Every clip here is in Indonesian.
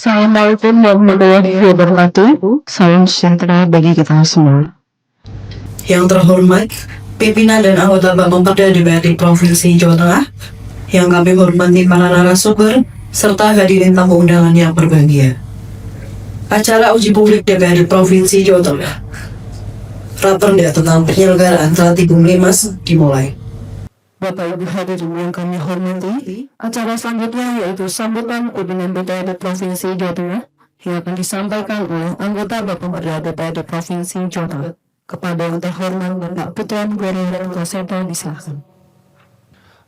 Assalamualaikum warahmatullahi wabarakatuh. Salam sejahtera bagi kita semua. Yang terhormat, pimpinan dan anggota Bapemperda DPRD Provinsi Jawa Tengah, yang kami hormati para narasumber, serta hadirin tamu undangan yang berbahagia. Acara uji publik DPRD Provinsi Jawa Tengah Raperda tentang penyelenggaraan Terlatibung Limas dimulai. Bapak Ibu hadirin yang kami hormati, acara selanjutnya yaitu sambutan pimpinan DPRD Provinsi Jawa Tengah yang akan disampaikan oleh anggota Bapemperda DPRD Provinsi Jawa Tengah. Kepada yang terhormat Bapak Putra Gubernur Prasetyo disilakan.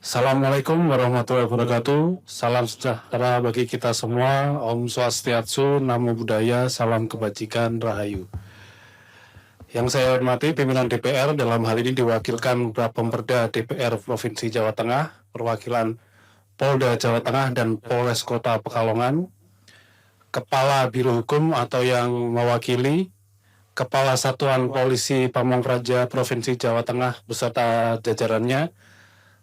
Assalamualaikum warahmatullahi wabarakatuh. Salam sejahtera bagi kita semua. Om Swastiastu, Namo Buddhaya, salam kebajikan, Rahayu. Yang saya hormati pimpinan DPR, dalam hal ini diwakilkan Bapemperda DPR Provinsi Jawa Tengah, perwakilan Polda Jawa Tengah dan Polres Kota Pekalongan, Kepala Biro Hukum atau yang mewakili, Kepala Satuan Polisi Pamong Praja Provinsi Jawa Tengah beserta jajarannya,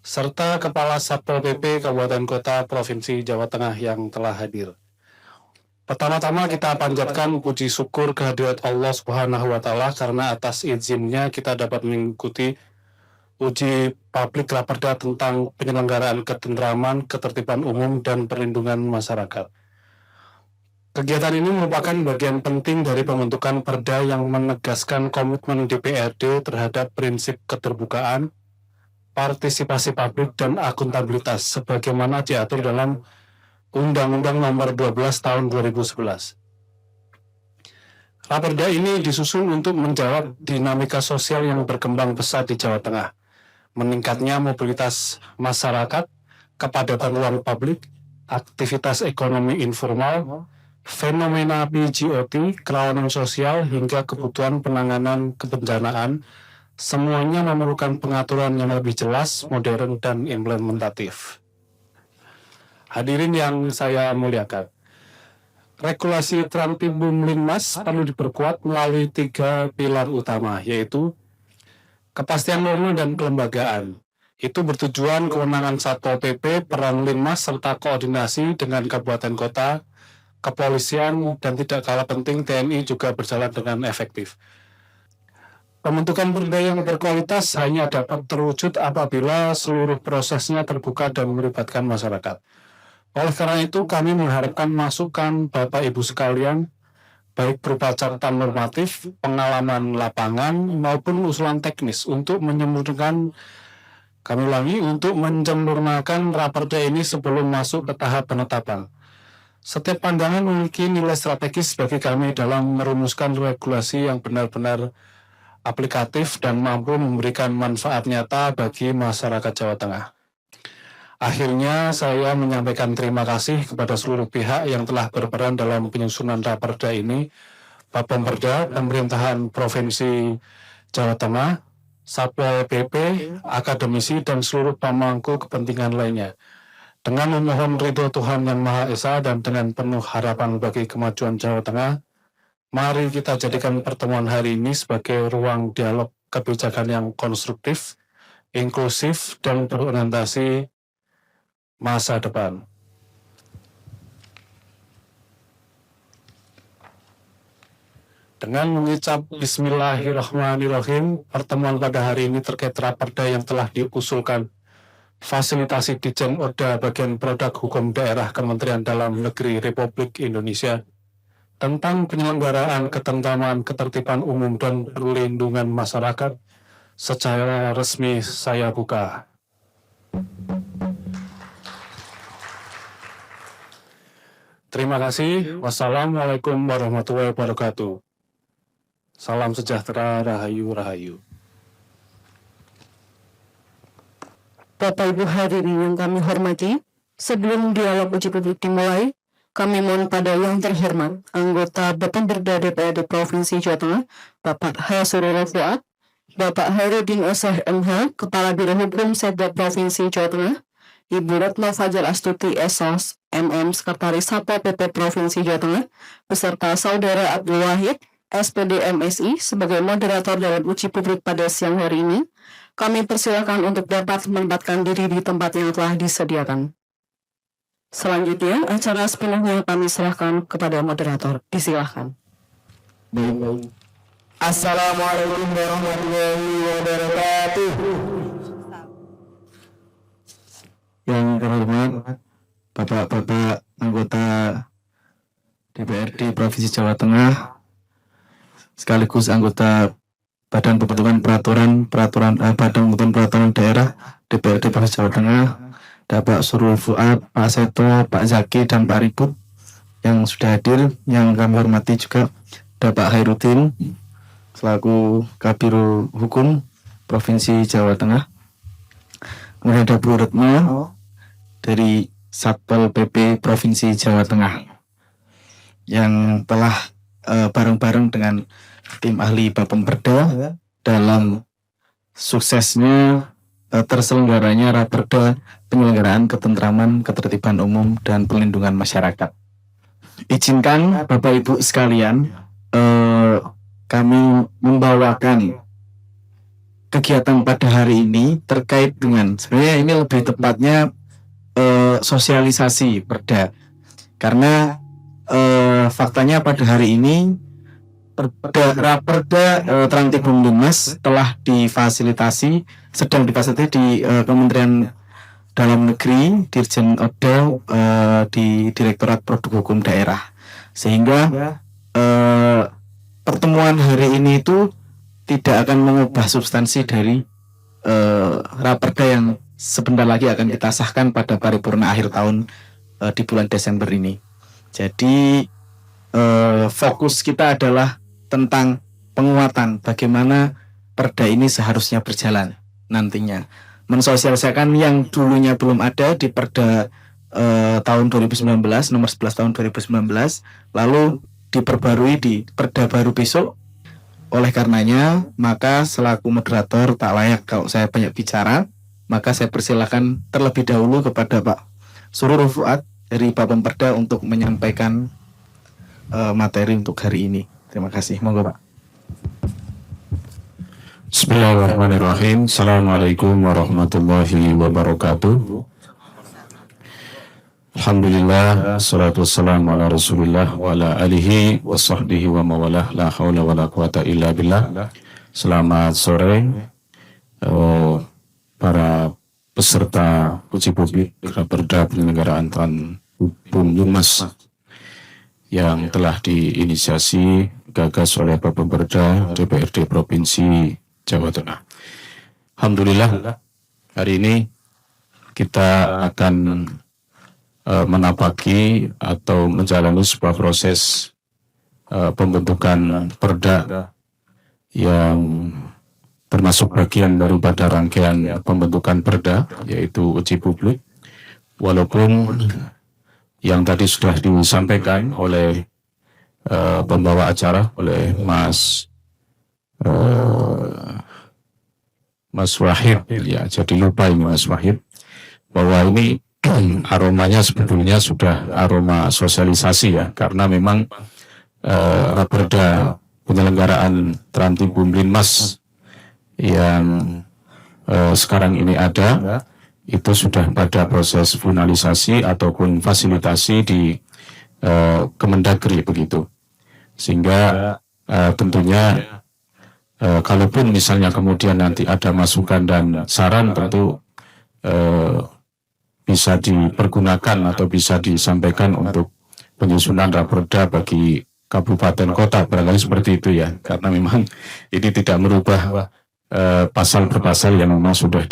serta Kepala Satpol PP Kabupaten Kota Provinsi Jawa Tengah yang telah hadir. Pertama-tama kita panjatkan puji syukur kehadirat Allah Subhanahu wa Ta'ala karena atas izinnya kita dapat mengikuti uji publik Raperda tentang penyelenggaraan ketentraman, ketertiban umum, dan perlindungan masyarakat. Kegiatan ini merupakan bagian penting dari pembentukan perda yang menegaskan komitmen DPRD terhadap prinsip keterbukaan, partisipasi publik, dan akuntabilitas sebagaimana diatur dalam Undang-Undang Nomor 12 Tahun 2011. Raperda ini disusun untuk menjawab dinamika sosial yang berkembang pesat di Jawa Tengah, meningkatnya mobilitas masyarakat, kepadatan ruang publik, aktivitas ekonomi informal, fenomena PGOT, kerawanan sosial, hingga kebutuhan penanganan kebencanaan, semuanya memerlukan pengaturan yang lebih jelas, modern, dan implementatif. Hadirin yang saya muliakan, regulasi Terlatibung Limas perlu diperkuat melalui 3 pilar utama, yaitu kepastian norma dan kelembagaan. Itu bertujuan kewenangan Satpol PP, peran Limas, serta koordinasi dengan kabupaten kota, kepolisian, dan tidak kalah penting TNI juga berjalan dengan efektif. Pembentukan perda yang berkualitas hanya dapat terwujud apabila seluruh prosesnya terbuka dan melibatkan masyarakat. Oleh karena itu, kami mengharapkan masukan Bapak Ibu sekalian, baik berupa catatan normatif, pengalaman lapangan, maupun usulan teknis untuk menyempurnakan, untuk menyempurnakan Raperda ini sebelum masuk ke tahap penetapan. Setiap pandangan memiliki nilai strategis bagi kami dalam merumuskan regulasi yang benar-benar aplikatif dan mampu memberikan manfaat nyata bagi masyarakat Jawa Tengah. Akhirnya, saya menyampaikan terima kasih kepada seluruh pihak yang telah berperan dalam penyusunan Raperda ini, Bapemperda, Pemerintahan Provinsi Jawa Tengah, Satpol PP, akademisi, dan seluruh pemangku kepentingan lainnya. Dengan memohon ridho Tuhan Yang Maha Esa dan dengan penuh harapan bagi kemajuan Jawa Tengah, mari kita jadikan pertemuan hari ini sebagai ruang dialog kebijakan yang konstruktif, inklusif, dan berorientasi masa depan. Dengan mengucap Bismillahirrahmanirrahim, pertemuan pada hari ini terkait Raperda yang telah diusulkan fasilitasi Ditjen Oda Bagian Produk Hukum Daerah Kementerian Dalam Negeri Republik Indonesia tentang penyelenggaraan ketentraman, ketertiban umum, dan perlindungan masyarakat secara resmi saya buka. Terima kasih. Wassalamualaikum warahmatullahi wabarakatuh. Salam sejahtera, Rahayu, Rahayu. Bapak Ibu hadirin yang kami hormati, sebelum dialog uji publik dimulai, kami mohon pada yang terhormat anggota Bapemperda DPRD Provinsi Jawa Tengah, Bapak H. Surya Fuad, Bapak Hairudin Oseh MH, Kepala Biro Hukum Setda Provinsi Jawa Tengah, Ibu Retno Fajar Astuti SOS MM, Sekretaris Satpol PP Provinsi Jawa Tengah, beserta Saudara Abdul Wahid, SPD MSI, sebagai moderator dalam uji publik pada siang hari ini. Kami persilakan untuk dapat menempatkan diri di tempat yang telah disediakan. Selanjutnya, acara sepenuhnya kami serahkan kepada moderator. Disilahkan. Assalamualaikum warahmatullahi wabarakatuh. Yang terhormat Bapak-Bapak anggota DPRD Provinsi Jawa Tengah, sekaligus anggota Badan Pembentukan Badan Pembentukan Peraturan Daerah DPRD Provinsi Jawa Tengah, Bapak Surul Fuad, Pak Seto, Pak Zaki, dan Pak Ribut yang sudah hadir. Yang kami hormati juga Bapak Hairudin selaku Kabiro Hukum Provinsi Jawa Tengah. Kemudian ada Bu Retno dari Satpol PP Provinsi Jawa Tengah yang telah bareng-bareng dengan tim ahli Bapemperda dalam suksesnya terselenggaranya Raperda penyelenggaraan ketentraman, ketertiban umum, dan pelindungan masyarakat. Izinkan Bapak Ibu sekalian, kami membawakan kegiatan pada hari ini terkait dengan, sebenarnya ini lebih tepatnya sosialisasi perda, karena faktanya pada hari ini Raperda Trantibun Linmas telah sedang difasilitasi di Kementerian Dalam Negeri, Dirjen Oda, di Direktorat Produk Hukum Daerah, sehingga pertemuan hari ini itu tidak akan mengubah substansi dari Raperda yang sebentar lagi akan kita sahkan pada paripurna akhir tahun di bulan Desember ini. Jadi fokus kita adalah tentang penguatan bagaimana perda ini seharusnya berjalan nantinya, mensosialisasikan yang dulunya belum ada di perda tahun 2019 nomor 11 tahun 2019, lalu diperbarui di perda baru besok. Oleh karenanya, maka selaku moderator tak layak kalau saya banyak bicara, maka saya persilakan terlebih dahulu kepada Pak Surul Fuad dari Bapemperda untuk menyampaikan materi untuk hari ini. Terima kasih. Monggo Pak. Bismillahirrahmanirrahim. Assalamualaikum warahmatullahi wabarakatuh. Alhamdulillah, salatu wassalamu ala rasulillah wa ala alihi wa sahbihi wa mawalah, la hawla wa la quwata illa billah. Selamat sore para peserta uji publik Raperda penyelenggaraan Trantibun Linmas yang telah diinisiasi gagas oleh Bapemperda DPRD Provinsi Jawa Tengah. Alhamdulillah, hari ini kita akan menapaki atau menjalani sebuah proses pembentukan perda yang termasuk bagian daripada rangkaian pembentukan perda, yaitu uji publik. Walaupun yang tadi sudah disampaikan oleh pembawa acara, oleh Mas Wahid, ya jadi lupa ini Mas Wahid, bahwa ini aromanya sebetulnya sudah aroma sosialisasi ya, karena memang Raperda penyelenggaraan Trantibun Linmas yang sekarang ini ada, itu sudah pada proses finalisasi ataupun fasilitasi di Kemendagri begitu. Sehingga tentunya kalaupun misalnya kemudian nanti ada masukan dan saran, tentu bisa dipergunakan atau bisa disampaikan untuk penyusunan Raperda bagi kabupaten kota, barangkali seperti itu ya, karena memang ini tidak merubah pasal per pasal yang memang sudah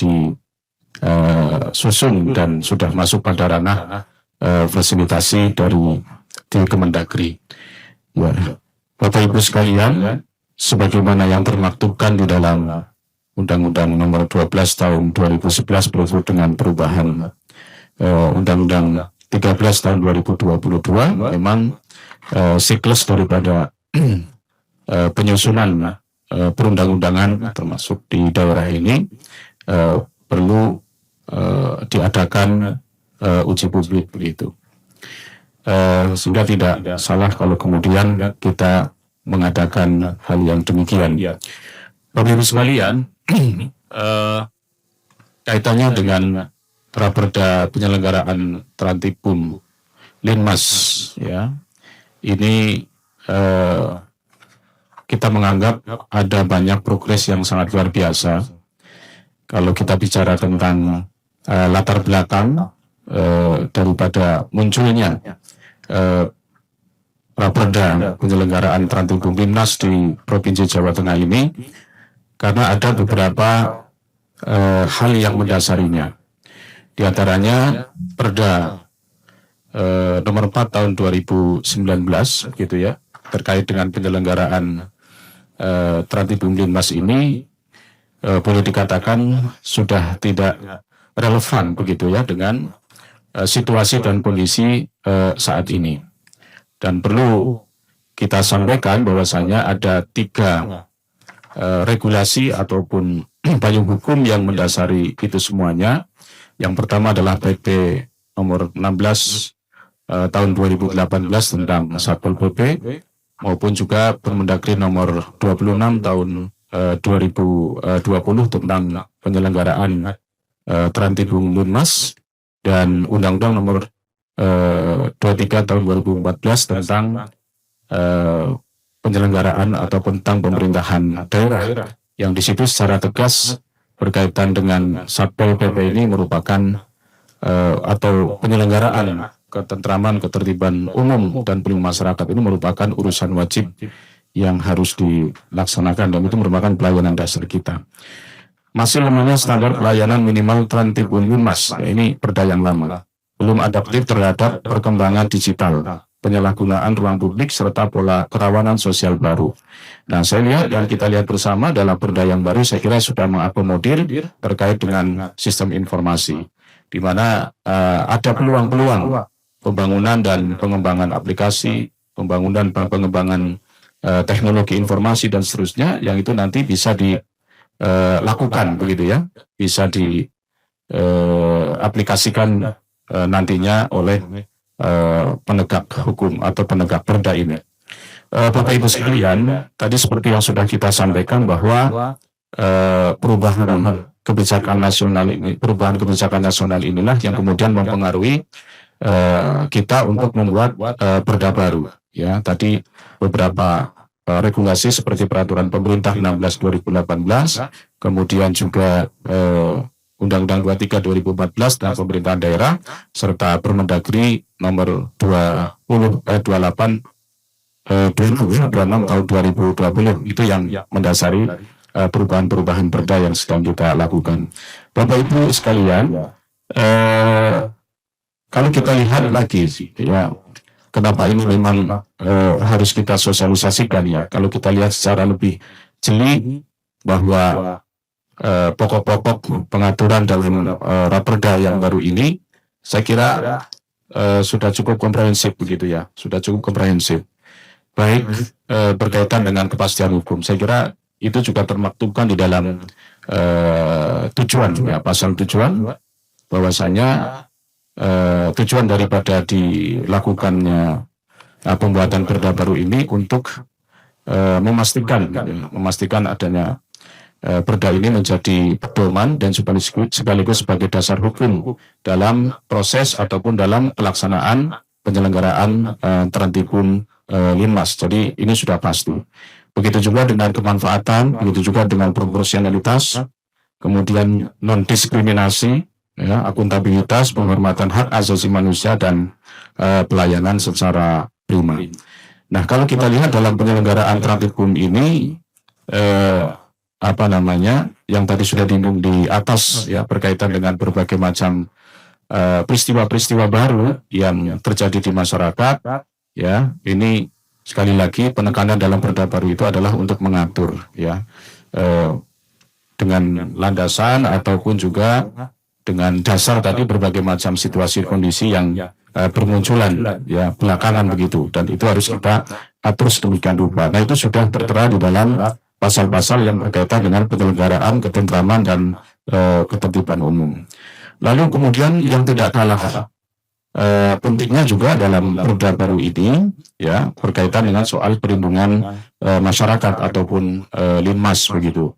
disusun dan sudah masuk pada ranah fasilitasi dari di Kemendagri. Ya. Bapak Ibu sekalian, sebagaimana yang termaktubkan di dalam Undang-Undang Nomor 12 Tahun 2011 berhubung dengan perubahan Undang-Undang 13 Tahun 2022, memang siklus daripada penyusunan perundang-undangan termasuk di daerah ini perlu diadakan uji publik begitu. Sehingga tidak salah kalau kemudian kita mengadakan hal yang demikian. Bapak Ibu sekalian, kaitannya dengan Raperda penyelenggaraan Trantibum Linmas, ya, ini kita menganggap ada banyak progres yang sangat luar biasa. Kalau kita bicara tentang latar belakang daripada munculnya Raperda penyelenggaraan Trantibum Linmas di Provinsi Jawa Tengah ini, karena ada beberapa hal yang mendasarinya. Di antaranya Perda nomor 4 tahun 2019 gitu ya, terkait dengan penyelenggaraan Trantibum Linmas ini boleh dikatakan sudah tidak relevan begitu ya dengan situasi dan kondisi saat ini. Dan perlu kita sampaikan bahwasanya ada 3 regulasi ataupun payung hukum yang mendasari itu semuanya. Yang pertama adalah PP nomor 16 tahun 2018 tentang Satpol PP, maupun juga Permendagri nomor 26 tahun 2020 tentang penyelenggaraan Trantibum Linmas, dan Undang-Undang nomor 23 tahun 2014 tentang penyelenggaraan atau tentang pemerintahan daerah, yang di situ secara tegas berkaitan dengan Satpol PP ini merupakan atau penyelenggaraan ketentraman, ketertiban umum dan pelindungan masyarakat ini merupakan urusan wajib yang harus dilaksanakan, dan itu merupakan pelayanan dasar kita. Masih lemahnya standar pelayanan minimal Trantibum Linmas, ini perda yang lama, belum adaptif terhadap perkembangan digital, penyalahgunaan ruang publik, serta pola kerawanan sosial baru. Nah, saya lihat dan kita lihat bersama dalam perda yang baru, saya kira sudah mengakomodir terkait dengan sistem informasi, di mana ada peluang-peluang pembangunan dan pengembangan aplikasi, pembangunan dan pengembangan teknologi informasi dan seterusnya, yang itu nanti bisa dilakukan begitu ya, bisa diaplikasikan nantinya oleh penegak hukum atau penegak perda ini. Bapak Ibu sekalian, tadi seperti yang sudah kita sampaikan bahwa perubahan kebijakan nasional inilah yang kemudian mempengaruhi kita untuk membuat perda baru. Ya, tadi beberapa regulasi seperti peraturan pemerintah 16/2018, kemudian juga Undang-Undang 23 2014 tentang pemerintahan daerah, serta Permendagri nomor 28 26 tahun 2020, itu yang mendasari perubahan-perubahan perda yang sedang kita lakukan. Bapak Ibu sekalian, kalau kita lihat lagi ya, kenapa ini memang harus kita sosialisasikan ya, kalau kita lihat secara lebih jeli bahwa pokok-pokok pengaturan dalam Raperda yang baru ini, saya kira sudah cukup komprehensif begitu ya, sudah cukup komprehensif. Baik berkaitan dengan kepastian hukum, saya kira itu juga termaktubkan di dalam tujuan ya, pasal tujuan, bahwasanya tujuan daripada dilakukannya pembuatan perda baru ini untuk memastikan adanya perda ini menjadi pedoman dan sekaligus sebagai dasar hukum dalam proses ataupun dalam pelaksanaan penyelenggaraan Trantibum Linmas. Jadi ini sudah pasti. Begitu juga dengan kemanfaatan, begitu juga dengan proporsionalitas, kemudian non-diskriminasi, ya, akuntabilitas, penghormatan hak asasi manusia, dan pelayanan secara prima. Nah, kalau kita lihat dalam penyelenggaraan Trantibum ini, yang tadi sudah disinggung di atas ya, berkaitan dengan berbagai macam peristiwa-peristiwa baru yang terjadi di masyarakat, ya, ini sekali lagi penekanan dalam perda baru itu adalah untuk mengatur ya, dengan landasan ataupun juga dengan dasar tadi berbagai macam situasi kondisi yang bermunculan ya belakangan begitu, dan itu harus kita atur sedemikian rupa. Nah, itu sudah tertera di dalam pasal-pasal yang berkaitan dengan penyelenggaraan ketentraman dan ketertiban umum. Lalu kemudian yang tidak kalah pentingnya juga dalam perda baru ini ya, berkaitan dengan soal perlindungan masyarakat ataupun Linmas begitu.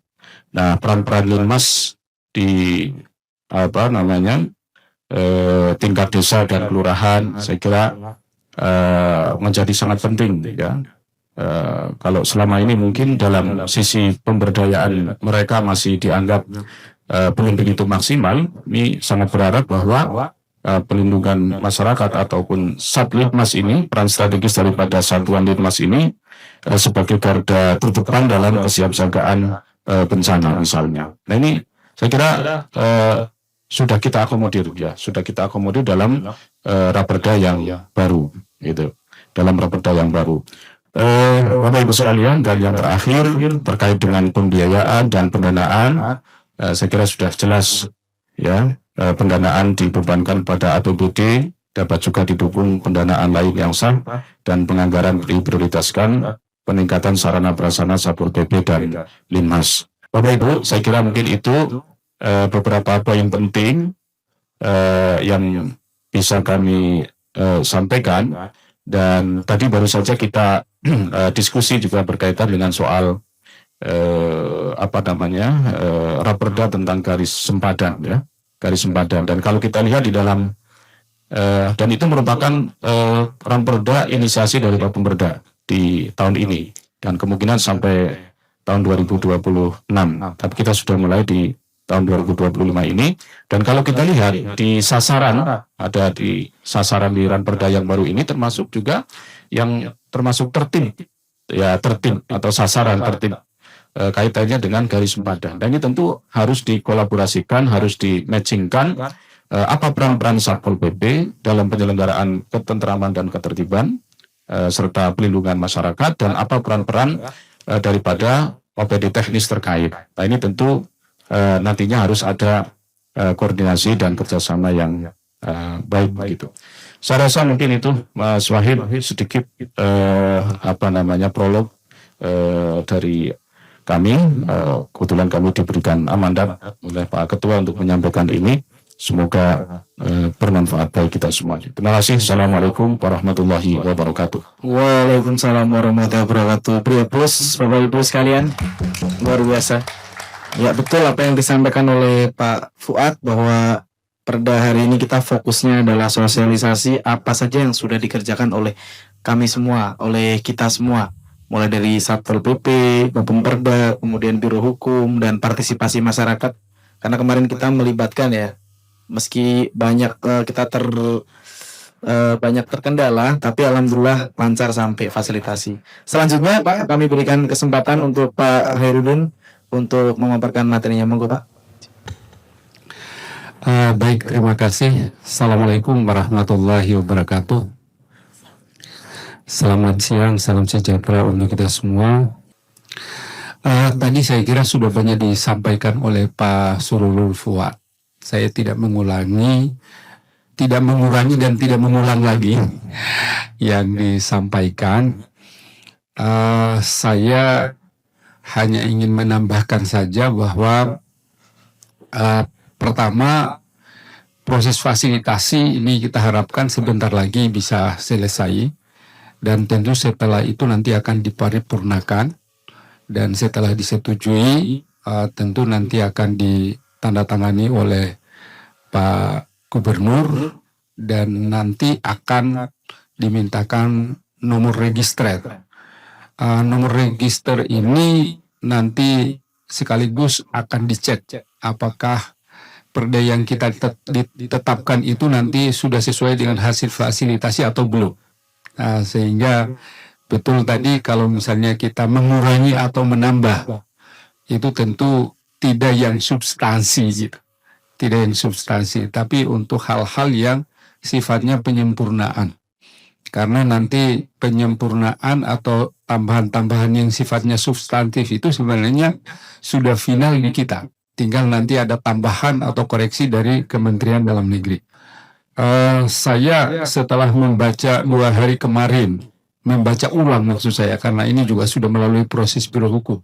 Nah, peran-peran Linmas di tingkat desa dan kelurahan, saya kira menjadi sangat penting ya. Kalau selama ini mungkin dalam sisi pemberdayaan mereka masih dianggap belum begitu maksimal, ini sangat berharap bahwa pelindungan masyarakat ataupun Satlitmas ini, peran strategis daripada Satuan Litmas ini sebagai garda terdepan dalam kesiapsiagaan bencana misalnya. Nah ini saya kira sudah kita akomodir ya, sudah kita akomodir dalam Raperda yang baru, gitu, dalam Raperda yang baru. Bapak Ibu sekalian, dan yang terakhir terkait dengan pembiayaan dan pendanaan, saya kira sudah jelas ya, pendanaan dibebankan pada APBD, dapat juga didukung pendanaan lain yang sah, dan penganggaran diprioritaskan peningkatan sarana prasarana Satpol PP dan Linmas. Bapak Ibu, saya kira mungkin itu beberapa poin penting yang bisa kami sampaikan. Dan tadi baru saja kita diskusi juga berkaitan dengan soal Raperda tentang garis sempadan ya, garis sempadan. Dan kalau kita lihat di dalam dan itu merupakan Raperda inisiasi dari Pak Pemberda di tahun ini dan kemungkinan sampai tahun 2026. Tapi kita sudah mulai di tahun 2025 ini. Dan kalau kita lihat di sasaran, ada di sasaran di Raperda yang baru ini termasuk juga yang termasuk tertib atau sasaran tertib kaitannya dengan garis sempadan. Dan ini tentu harus dikolaborasikan, harus di-matchingkan apa peran-peran Satpol PP dalam penyelenggaraan ketentraman dan ketertiban serta pelindungan masyarakat, dan apa peran-peran daripada OPD teknis terkait. Nah ini tentu nantinya harus ada koordinasi dan kerjasama yang baik begitu. Saya rasa mungkin itu Mas Wahid sedikit prolog dari kami. Kebetulan kami diberikan amanat oleh Pak Ketua untuk menyampaikan ini. Semoga bermanfaat bagi kita semua. Terima kasih. Assalamualaikum warahmatullahi wabarakatuh. Waalaikumsalam warahmatullahi wabarakatuh. Beri aplaus Bapak Ibu sekalian, luar biasa. Ya betul apa yang disampaikan oleh Pak Fuad, bahwa perda hari ini kita fokusnya adalah sosialisasi apa saja yang sudah dikerjakan oleh kami semua, oleh kita semua, mulai dari Satpol PP, Bapemperda, kemudian Biro Hukum, dan partisipasi masyarakat. Karena kemarin kita melibatkan ya, meski banyak kita banyak terkendala, tapi alhamdulillah lancar sampai fasilitasi. Selanjutnya Pak, kami berikan kesempatan untuk Pak Hairudin untuk memaparkan materinya. Monggo Pak. Baik, terima kasih. Assalamualaikum warahmatullahi wabarakatuh. Selamat siang, salam sejahtera untuk kita semua. Tadi saya kira sudah banyak disampaikan oleh Pak Surulul Fuad. Saya tidak mengurangi dan tidak mengulang lagi yang disampaikan. Saya hanya ingin menambahkan saja bahwa pertama, proses fasilitasi ini kita harapkan sebentar lagi bisa selesai, dan tentu setelah itu nanti akan diparipurnakan, dan setelah disetujui tentu nanti akan ditandatangani oleh Pak Gubernur, dan nanti akan dimintakan nomor register. Nomor register ini nanti sekaligus akan dicek apakah perda yang kita ditetapkan itu nanti sudah sesuai dengan hasil fasilitasi atau belum. Sehingga betul tadi kalau misalnya kita mengurangi atau menambah, itu tentu tidak yang substansi gitu. Tidak yang substansi, tapi untuk hal-hal yang sifatnya penyempurnaan. Karena nanti penyempurnaan atau tambahan-tambahan yang sifatnya substantif itu sebenarnya sudah final di kita. Tinggal nanti ada tambahan atau koreksi dari Kementerian Dalam Negeri. Saya setelah membaca 2 hari kemarin, membaca ulang maksud saya, karena ini juga sudah melalui proses Biro Hukum.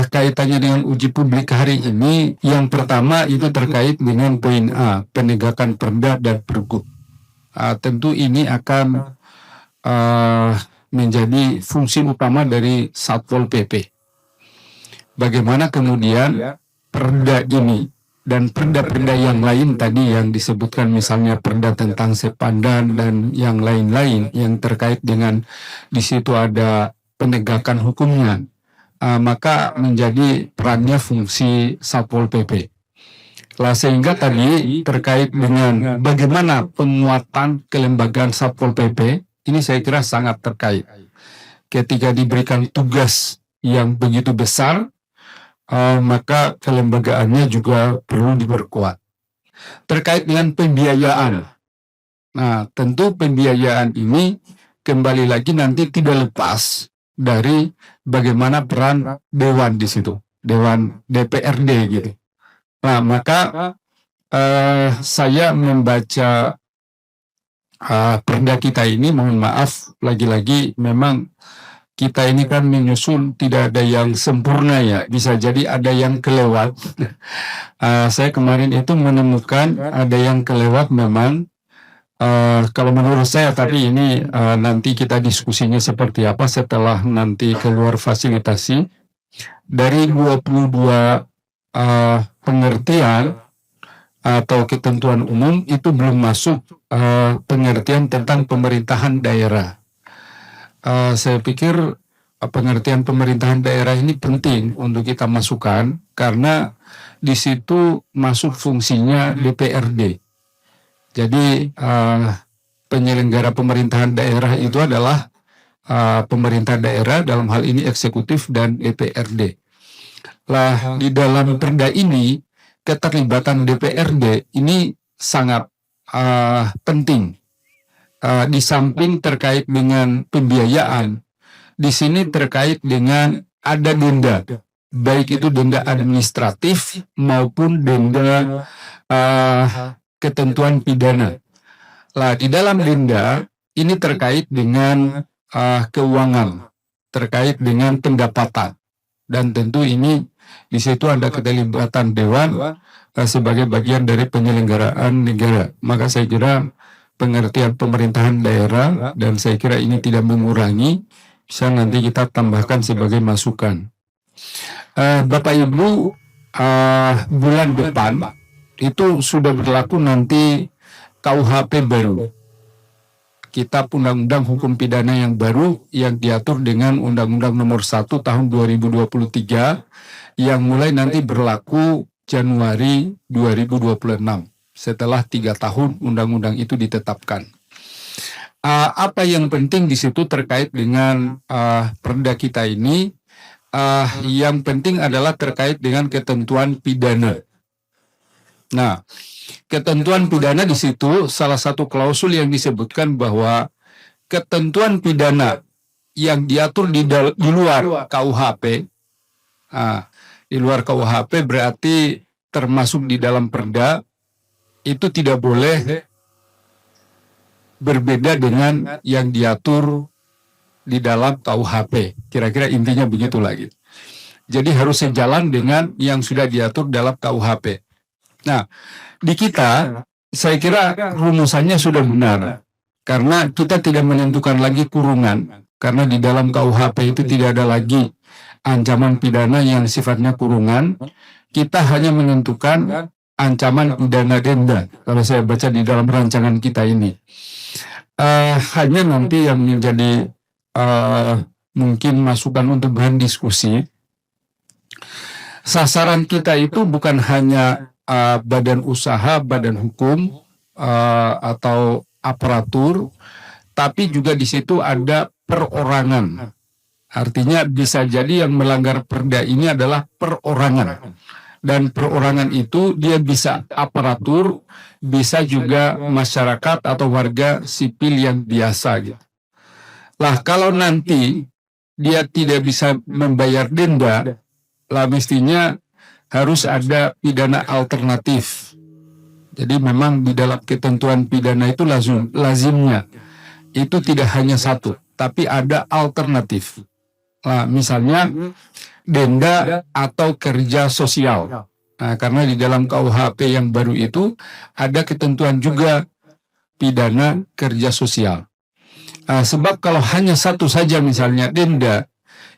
Kaitannya dengan uji publik hari ini, yang pertama itu terkait dengan poin A, penegakan perda dan pergub. Tentu ini akan menjadi fungsi utama dari Satpol PP. Bagaimana kemudian perda ini dan perda-perda yang lain tadi yang disebutkan, misalnya perda tentang sepandan dan yang lain-lain yang terkait dengan di situ ada penegakan hukumnya, maka menjadi perannya fungsi Satpol PP. Lah sehingga tadi terkait dengan bagaimana penguatan kelembagaan Satpol PP ini saya kira sangat terkait. Ketika diberikan tugas yang begitu besar, maka kelembagaannya juga perlu diperkuat. Terkait dengan pembiayaan, nah tentu pembiayaan ini kembali lagi nanti tidak lepas dari bagaimana peran Dewan di situ, Dewan DPRD gitu. Nah maka saya membaca perda kita ini, mohon maaf lagi-lagi memang kita ini kan menyusun tidak ada yang sempurna ya, bisa jadi ada yang kelewat. Saya kemarin itu menemukan ada yang kelewat memang. Kalau menurut saya, tapi ini nanti kita diskusinya seperti apa setelah nanti keluar fasilitasi. Dari 22 pengertian atau ketentuan umum itu belum masuk pengertian tentang pemerintahan daerah. Saya pikir pengertian pemerintahan daerah ini penting untuk kita masukkan karena di situ masuk fungsinya DPRD. Jadi penyelenggara pemerintahan daerah itu adalah pemerintah daerah, dalam hal ini eksekutif dan DPRD. Lah di dalam perda ini keterlibatan DPRD ini sangat penting. Di samping terkait dengan pembiayaan, di sini terkait dengan ada denda, baik itu denda administratif maupun denda ketentuan pidana. Lah di dalam denda ini terkait dengan keuangan, terkait dengan pendapatan, dan tentu ini di situ ada keterlibatan Dewan sebagai bagian dari penyelenggaraan negara. Maka saya kira pengertian pemerintahan daerah, dan saya kira ini tidak mengurangi, bisa nanti kita tambahkan sebagai masukan. Bapak Ibu, bulan depan itu sudah berlaku nanti KUHP baru. Kitab Undang-Undang Hukum Pidana yang baru yang diatur dengan Undang-Undang Nomor 1 Tahun 2023 yang mulai nanti berlaku Januari 2026. Setelah 3 tahun undang-undang itu ditetapkan. Apa yang penting di situ terkait dengan perda kita ini, yang penting adalah terkait dengan ketentuan pidana. Nah, ketentuan pidana di situ salah satu klausul yang disebutkan bahwa ketentuan pidana yang diatur di luar KUHP, di luar KUHP berarti termasuk di dalam perda, itu tidak boleh berbeda dengan yang diatur di dalam KUHP. Kira-kira intinya begitu lagi. Jadi harus sejalan dengan yang sudah diatur dalam KUHP. Nah, di kita, saya kira rumusannya sudah benar. Karena kita tidak menentukan lagi kurungan. Karena di dalam KUHP itu tidak ada lagi ancaman pidana yang sifatnya kurungan. Kita hanya menentukan ancaman pidana denda, kalau saya baca di dalam rancangan kita ini. Hanya nanti yang menjadi mungkin masukan untuk bahan diskusi, sasaran kita itu bukan hanya badan usaha, badan hukum, atau aparatur, tapi juga di situ ada perorangan. Artinya bisa jadi yang melanggar perda ini adalah perorangan. Dan perorangan itu dia bisa aparatur, bisa juga masyarakat atau warga sipil yang biasa gitu. Lah kalau nanti dia tidak bisa membayar denda, lah mestinya harus ada pidana alternatif. Jadi memang di dalam ketentuan pidana itu lazimnya itu tidak hanya satu, tapi ada alternatif. Nah, misalnya denda atau kerja sosial. Nah, karena di dalam KUHP yang baru itu ada ketentuan juga pidana kerja sosial. Sebab kalau hanya satu saja misalnya denda,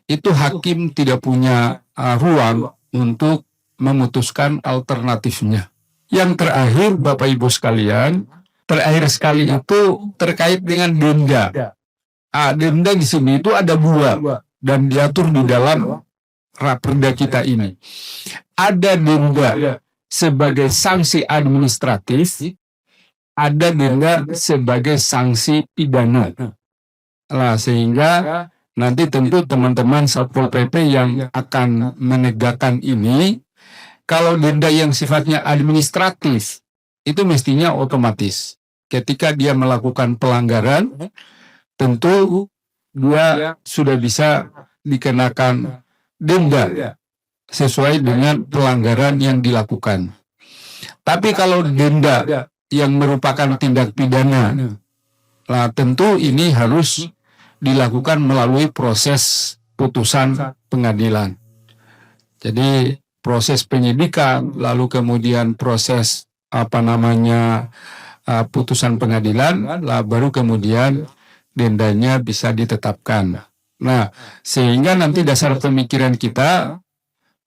itu hakim tidak punya ruang untuk memutuskan alternatifnya. Yang terakhir, Bapak Ibu sekalian, terakhir sekali itu terkait dengan denda. Denda di sini itu ada 2 dan diatur di dalam Raperda kita ini. Ada denda sebagai sanksi administratif, ada denda sebagai sanksi pidana. Nah, sehingga nanti tentu teman-teman Satpol PP yang akan menegakkan ini, kalau denda yang sifatnya administratif, itu mestinya otomatis. Ketika dia melakukan pelanggaran, tentu dia sudah bisa dikenakan denda sesuai dengan pelanggaran yang dilakukan. Tapi kalau denda yang merupakan tindak pidana, nah tentu ini harus dilakukan melalui proses putusan pengadilan. Jadi proses penyidikan, lalu kemudian proses putusan pengadilan, lah baru kemudian dendanya bisa ditetapkan. Nah, sehingga nanti dasar pemikiran kita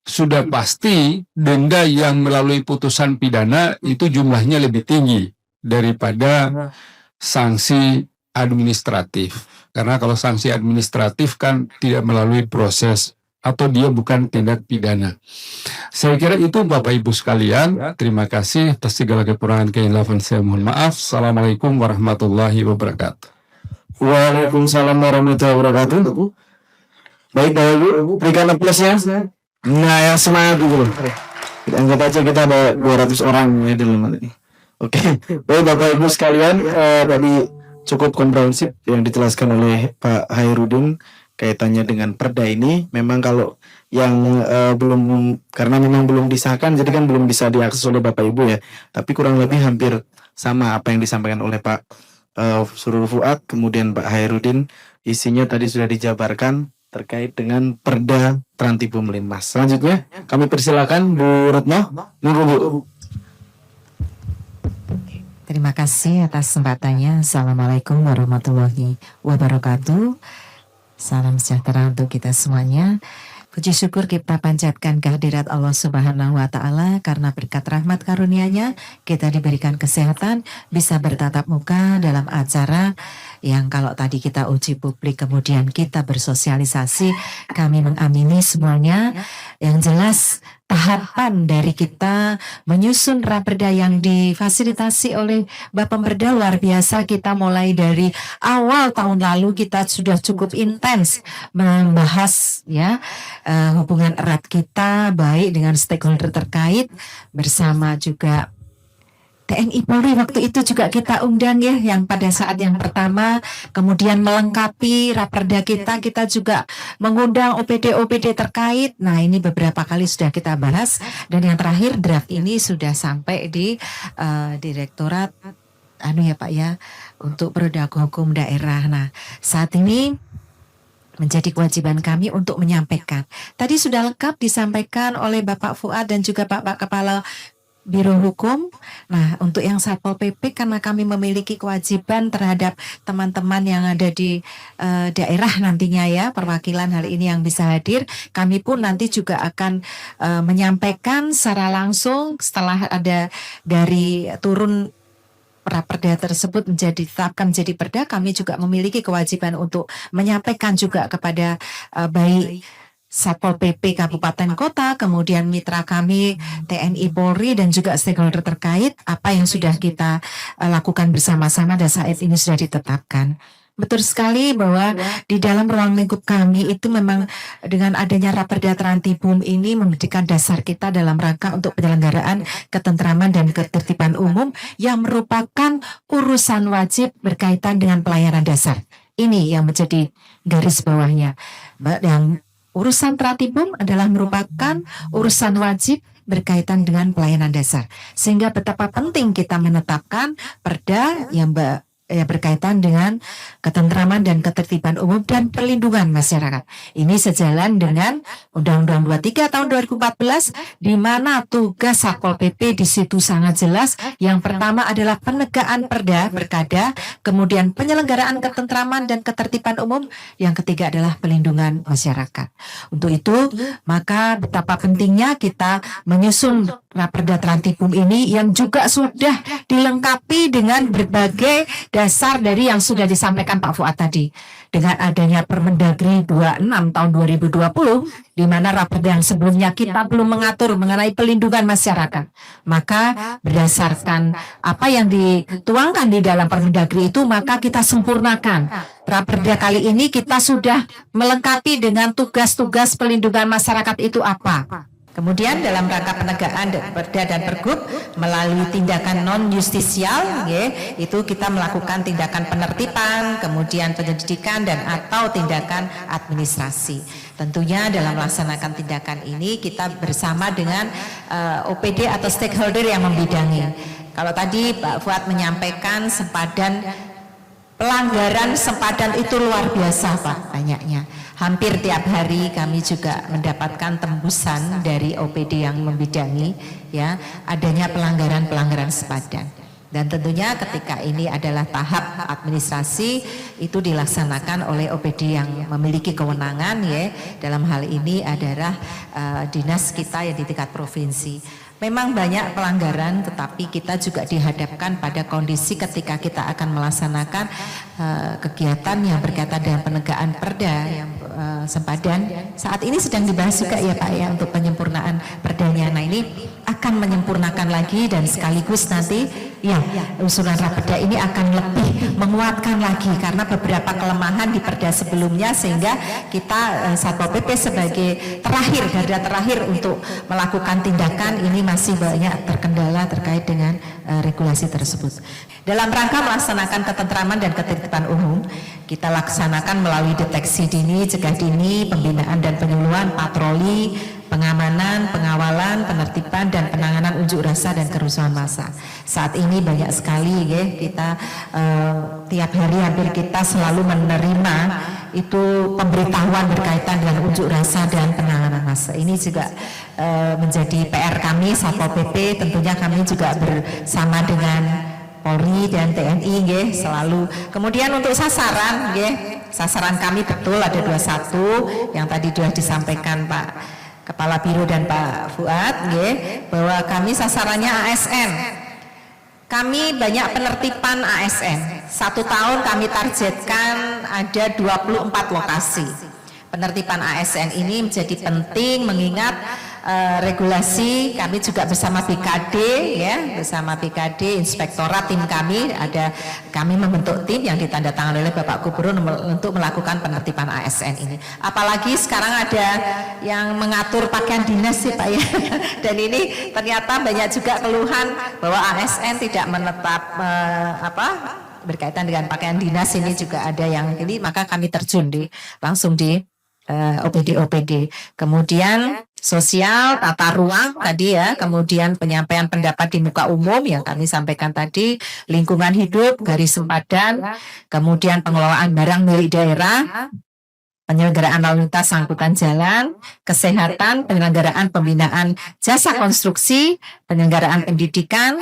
sudah pasti denda yang melalui putusan pidana itu jumlahnya lebih tinggi daripada sanksi administratif. Karena kalau sanksi administratif kan tidak melalui proses atau dia bukan tindak pidana. Saya kira itu Bapak Ibu sekalian. Terima kasih atas segala kekurangan kehilafan saya mohon maaf. Assalamualaikum warahmatullahi wabarakatuh. Waalaikumsalam warahmatullahi wabarakatuh. Baik Bapak Ibu, berikan aplausnya. Nah, yang semangat dulu. Kita anggap aja kita ada 200 orang ya di dalam hal ini. Oke, baik Bapak Ibu sekalian, tadi cukup komprehensif yang dijelaskan oleh Pak Hairudin kaitannya dengan perda ini. Memang kalau yang karena memang belum disahkan, jadi kan belum bisa diakses oleh Bapak Ibu ya. Tapi kurang lebih hampir sama apa yang disampaikan oleh Pak Surul Fuad, kemudian Pak Hairudin, isinya tadi sudah dijabarkan terkait dengan perda Trantibum Linmas. Selanjutnya kami persilakan Bu Retno. Monggo Bu. Terima kasih atas kesempatannya. Assalamualaikum warahmatullahi wabarakatuh. Salam sejahtera untuk kita semuanya. Puji syukur kita panjatkan kehadirat Allah Subhanahu wa Ta'ala, karena berkat rahmat karunia-Nya kita diberikan kesehatan, bisa bertatap muka dalam acara yang kalau tadi kita uji publik kemudian kita bersosialisasi, kami mengamini semuanya. Yang jelas tahapan dari kita menyusun raperda yang difasilitasi oleh Bapak Pemperda luar biasa. Kita mulai dari awal tahun lalu kita sudah cukup intens membahas ya hubungan erat kita baik dengan stakeholder terkait bersama juga TNI Polri. Waktu itu juga kita undang ya, yang pada saat yang pertama, kemudian melengkapi raperda kita juga mengundang OPD terkait. Nah, ini beberapa kali sudah kita bahas, dan yang terakhir draft ini sudah sampai di Direktorat ya Pak ya, untuk Produk Hukum Daerah. Nah, saat ini menjadi kewajiban kami untuk menyampaikan. Tadi sudah lengkap disampaikan oleh Bapak Fuad dan juga Pak Kepala Biro Hukum. Nah, untuk yang Satpol PP, karena kami memiliki kewajiban terhadap teman-teman yang ada di daerah nantinya ya, perwakilan hari ini yang bisa hadir, kami pun nanti juga akan menyampaikan secara langsung setelah ada dari turun raperda tersebut ditetapkan menjadi perda. Kami juga memiliki kewajiban untuk menyampaikan juga kepada baik Satpol PP Kabupaten Kota, kemudian mitra kami TNI Polri dan juga stakeholder terkait apa yang sudah kita lakukan bersama-sama dan saat ini sudah ditetapkan. Betul sekali bahwa di dalam ruang lingkup kami itu memang dengan adanya Raperda Trantibum ini memberikan dasar kita dalam rangka untuk penyelenggaraan ketentraman dan ketertiban umum yang merupakan urusan wajib berkaitan dengan pelayanan dasar. Ini yang menjadi garis bawahnya. Yang urusan Trantibum adalah merupakan urusan wajib berkaitan dengan pelayanan dasar. Sehingga betapa penting kita menetapkan perda yang berkaitan dengan ketentraman dan ketertiban umum dan perlindungan masyarakat. Ini sejalan dengan Undang-Undang 23 tahun 2014, di mana tugas Satpol PP di situ sangat jelas. Yang pertama adalah penegakan perda berkada, kemudian penyelenggaraan ketentraman dan ketertiban umum, yang ketiga adalah pelindungan masyarakat. Untuk itu, maka betapa pentingnya kita menyusun Raperda Trantibum ini yang juga sudah dilengkapi dengan berbagai dasar dari yang sudah disampaikan Pak Fuad tadi. Dengan adanya Permendagri 26 tahun 2020, di mana Raperda yang sebelumnya kita belum mengatur mengenai pelindungan masyarakat. Maka berdasarkan apa yang dituangkan di dalam Permendagri itu, maka kita sempurnakan. Raperda kali ini kita sudah melengkapi dengan tugas-tugas pelindungan masyarakat itu apa. Kemudian dalam rangka penegakan Perda dan Pergub melalui tindakan non justisial, itu kita melakukan tindakan penertiban, kemudian penyelidikan dan atau tindakan administrasi. Tentunya dalam melaksanakan tindakan ini kita bersama dengan OPD atau stakeholder yang membidangi. Kalau tadi Pak Fuad menyampaikan sempadan pelanggaran sempadan itu luar biasa Pak, banyaknya. Hampir tiap hari kami juga mendapatkan tembusan dari OPD yang membidangi, ya, adanya pelanggaran-pelanggaran sempadan. Dan tentunya ketika ini adalah tahap administrasi, itu dilaksanakan oleh OPD yang memiliki kewenangan, ya. Dalam hal ini adalah dinas kita yang di tingkat provinsi. Memang banyak pelanggaran, tetapi kita juga dihadapkan pada kondisi ketika kita akan melaksanakan kegiatan yang berkaitan dengan penegakan perda yang sempadan. Saat ini sedang dibahas juga ya Pak ya untuk penyempurnaan perdanya. Nah ini akan menyempurnakan lagi dan sekaligus nanti ya usulan Raperda ini akan lebih menguatkan lagi karena beberapa kelemahan di perda sebelumnya, sehingga kita Satpol PP sebagai garda terakhir untuk melakukan tindakan ini masih banyak terkendala terkait dengan regulasi tersebut. Dalam rangka melaksanakan ketentraman dan ketertiban umum, kita laksanakan melalui deteksi dini, cegah dini, pembinaan dan penyuluhan, patroli, pengamanan, pengawalan, penertiban dan penanganan unjuk rasa dan kerusuhan massa. Saat ini banyak sekali ya kita tiap hari hampir kita selalu menerima itu pemberitahuan berkaitan dengan unjuk rasa dan penanganan massa. Ini juga menjadi PR kami Satpol PP. Tentunya kami juga bersama dengan Polri dan TNI selalu. Kemudian untuk sasaran sasaran kami betul ada 21 yang tadi sudah disampaikan Pak Kepala Biro dan Pak Fuad bahwa kami sasarannya ASN. Kami banyak penertiban ASN. 1 tahun kami targetkan ada 24 lokasi. Penertiban ASN ini menjadi penting mengingat regulasi. Kami juga bersama BKD bersama BKD Inspektorat, tim kami membentuk tim yang ditandatangani oleh Bapak Gubernur untuk melakukan penertiban ASN ini. Apalagi sekarang ada yang mengatur pakaian dinas sih Pak ya. Dan ini ternyata banyak juga keluhan bahwa ASN tidak menetap berkaitan dengan pakaian dinas, ini juga ada yang ini, maka kami terjun langsung di OPD. Kemudian sosial, tata ruang tadi ya, kemudian penyampaian pendapat di muka umum yang kami sampaikan tadi, lingkungan hidup, garis sempadan, kemudian pengelolaan barang milik daerah, penyelenggaraan lalu lintas angkutan jalan, kesehatan, penyelenggaraan pembinaan jasa konstruksi, penyelenggaraan pendidikan,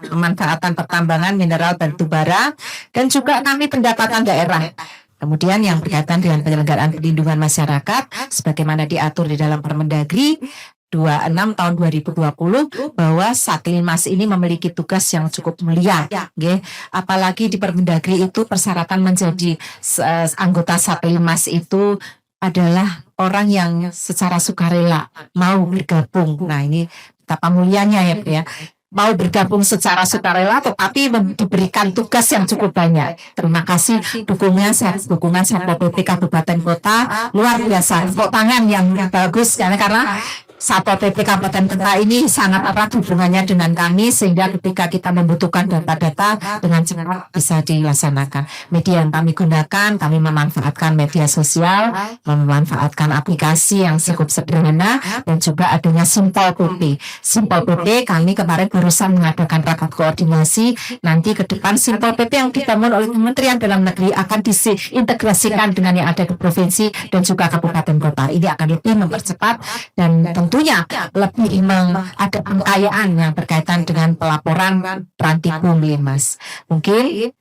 pemanfaatan pertambangan mineral batu bara, dan juga kami pendapatan daerah. Kemudian yang berkaitan dengan penyelenggaraan perlindungan masyarakat sebagaimana diatur di dalam Permendagri 26 tahun 2020 bahwa Satlinmas ini memiliki tugas yang cukup mulia. Apalagi di Permendagri itu persyaratan menjadi anggota Satlinmas itu adalah orang yang secara sukarela mau bergabung. Nah ini betapa mulianya ya. Mau bergabung secara sukarela tetapi diberikan tugas yang cukup banyak. Terima kasih dukungan Satpol PP Kabupaten Kota luar biasa. Tepuk tangan yang bagus karena Satpol PP Kabupaten Kota ini sangat erat hubungannya dengan kami, sehingga ketika kita membutuhkan data-data dengan cepat bisa dilaksanakan. Media yang kami gunakan, kami memanfaatkan media sosial, memanfaatkan aplikasi yang cukup sederhana, dan juga adanya Simpol PP. Simpol PP kami kemarin barusan mengadakan rapat koordinasi. Nanti ke depan Simpol PP yang dibangun oleh Kementerian Dalam Negeri akan diintegrasikan dengan yang ada di provinsi dan juga kabupaten kota. Ini akan lebih mempercepat dan tentunya lebih ada pengkayaan yang berkaitan dengan pelaporan ranting pungli, Mas. Mungkin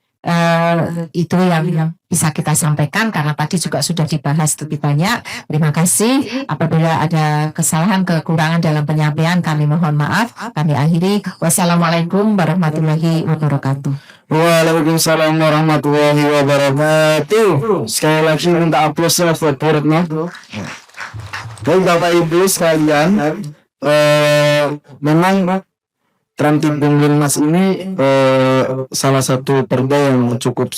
itu yang bisa kita sampaikan karena tadi juga sudah dibahas lebih banyak. Terima kasih. Apabila ada kesalahan kekurangan dalam penyampaian, kami mohon maaf. Kami akhiri. Wassalamualaikum warahmatullahi wabarakatuh. Waalaikumsalam warahmatullahi wabarakatuh. Sekali lagi minta aplausnya buat Bu Retno. Baik Bapak Ibu sekalian, memang Ranting Pungli Mas ini salah satu perda yang cukup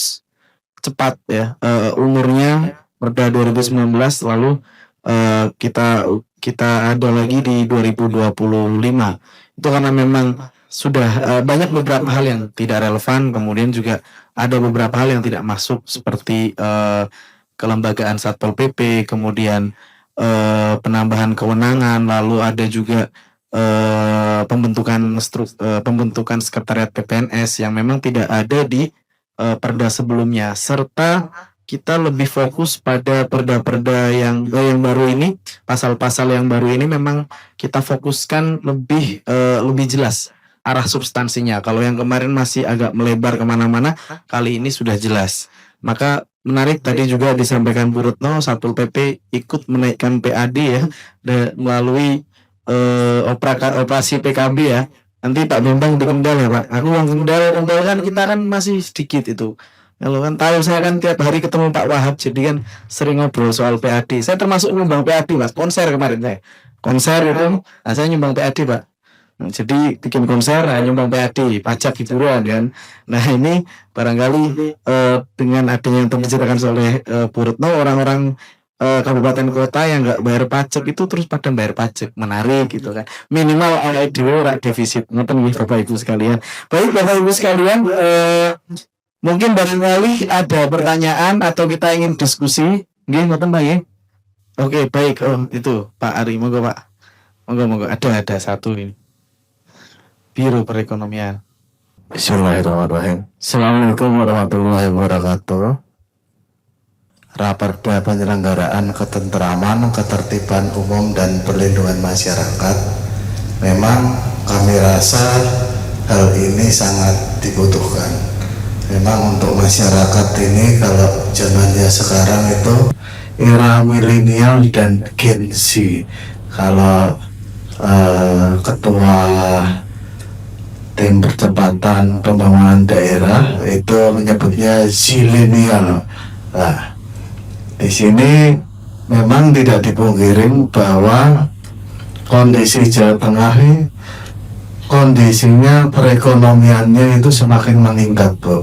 cepat ya, umurnya perda 2019, lalu kita ada lagi di 2025. Itu karena memang sudah banyak beberapa hal yang tidak relevan, kemudian juga ada beberapa hal yang tidak masuk seperti kelembagaan Satpol PP, kemudian penambahan kewenangan, lalu ada juga pembentukan sekretariat PPNS yang memang tidak ada di perda sebelumnya, serta kita lebih fokus pada perda-perda yang baru ini, pasal-pasal yang baru ini memang kita fokuskan lebih jelas arah substansinya. Kalau yang kemarin masih agak melebar kemana-mana, kali ini sudah jelas. Maka menarik tadi juga disampaikan Bu Retno, Satpol PP ikut menaikkan PAD ya, melalui operasi PKB ya. Nanti Pak Bambang di Kendal ya Pak. Aku orang Kendal kan kita kan masih sedikit itu. Kalau kan tahu saya kan tiap hari ketemu Pak Wahab, jadi kan sering ngobrol soal PAD. Saya termasuk nyumbang PAD Mas, konser kemarin saya. Konser itu, saya nyumbang PAD Pak. Nah, jadi bikin konser, nyumbang PAD, pajak hiburan kan. Nah ini barangkali dengan adanya yang diceritakan oleh Bu Retno, orang-orang kabupaten kota yang nggak bayar pajak itu terus pada bayar pajak, menarik gitu kan. Minimal awake dhewe ora defisit. Ngoten nggih Bapak Ibu sekalian. Baik Bapak Ibu sekalian, mungkin barangkali ada pertanyaan atau kita ingin diskusi. Nggih ngoten Pak nggih. Oke, baik. Oh, itu Pak Ari, monggo Pak. Monggo ada satu ini. Biro Perekonomian. Bismillahirrahmanirrahim. Assalamualaikum warahmatullahi wabarakatuh. Raperda penyelenggaraan ketentraman, ketertiban umum dan perlindungan masyarakat. Memang kami rasa hal ini sangat dibutuhkan. Memang untuk masyarakat ini kalau zamannya sekarang itu era milenial dan Gen Z. Kalau ketua tim percepatan pembangunan daerah itu menyebutnya zilenial. Nah, di sini memang tidak dipungkirin bahwa kondisi Jawa Tengah ini kondisinya perekonomiannya itu semakin meningkat, Bu.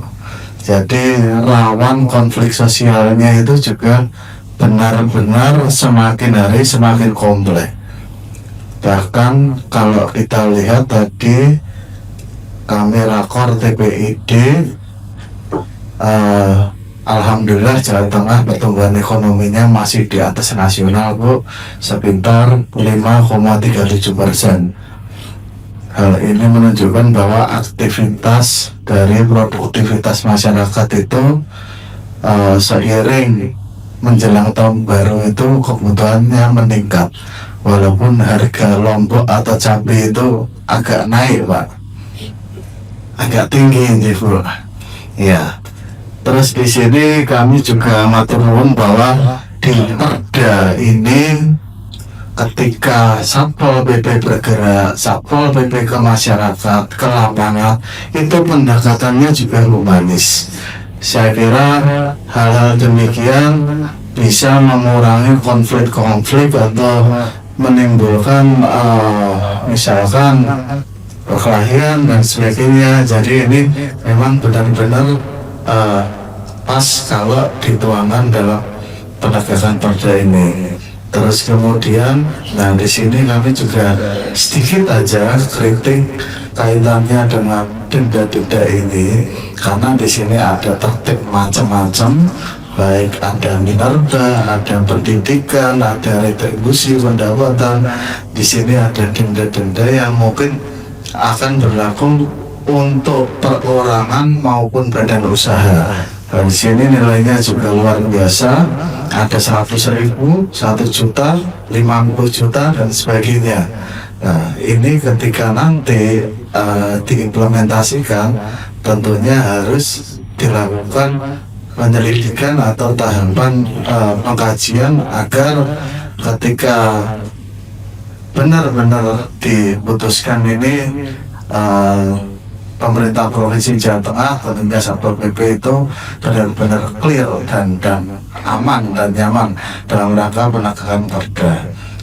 Jadi rawan konflik sosialnya itu juga benar-benar semakin hari semakin kompleks. Bahkan kalau kita lihat tadi kami rakor TPID, alhamdulillah Jawa Tengah pertumbuhan ekonominya masih di atas nasional, Bu, sekitar 5,37%. Hal ini menunjukkan bahwa aktivitas dari produktivitas masyarakat itu seiring menjelang tahun baru itu kebutuhannya meningkat, walaupun harga lombok atau cabai itu agak naik, Pak, agak tinggi ini, Bu. Ya. Terus di sini kami juga matur nuwun bahwa di perda ini ketika Satpol PP bergerak, Satpol PP ke masyarakat, ke lapangan, itu pendekatannya juga humanis. Saya kira hal-hal demikian bisa mengurangi konflik-konflik atau menimbulkan misalkan perkelahian dan sebagainya. Jadi ini memang benar-benar pas kalau dituangkan dalam penegakan perda ini. Terus kemudian, nah di sini kami juga sedikit aja kritik kaitannya dengan denda-denda ini, karena di sini ada tertib macam-macam, baik ada minerba, ada pendidikan, ada retribusi pendapatan. Di sini ada denda-denda yang mungkin akan berlaku untuk perorangan maupun badan usaha. Dan di sini nilainya juga luar biasa, ada 100.000, 1 juta, 50 juta dan sebagainya. Nah, ini ketika nanti diimplementasikan, tentunya harus dilakukan penyelidikan atau tahapan pengkajian agar ketika benar-benar diputuskan ini, pemerintah Provinsi Jawa Tengah, tentunya Satpol PP itu benar-benar clear dan aman dan nyaman dalam rangka penegakan perda.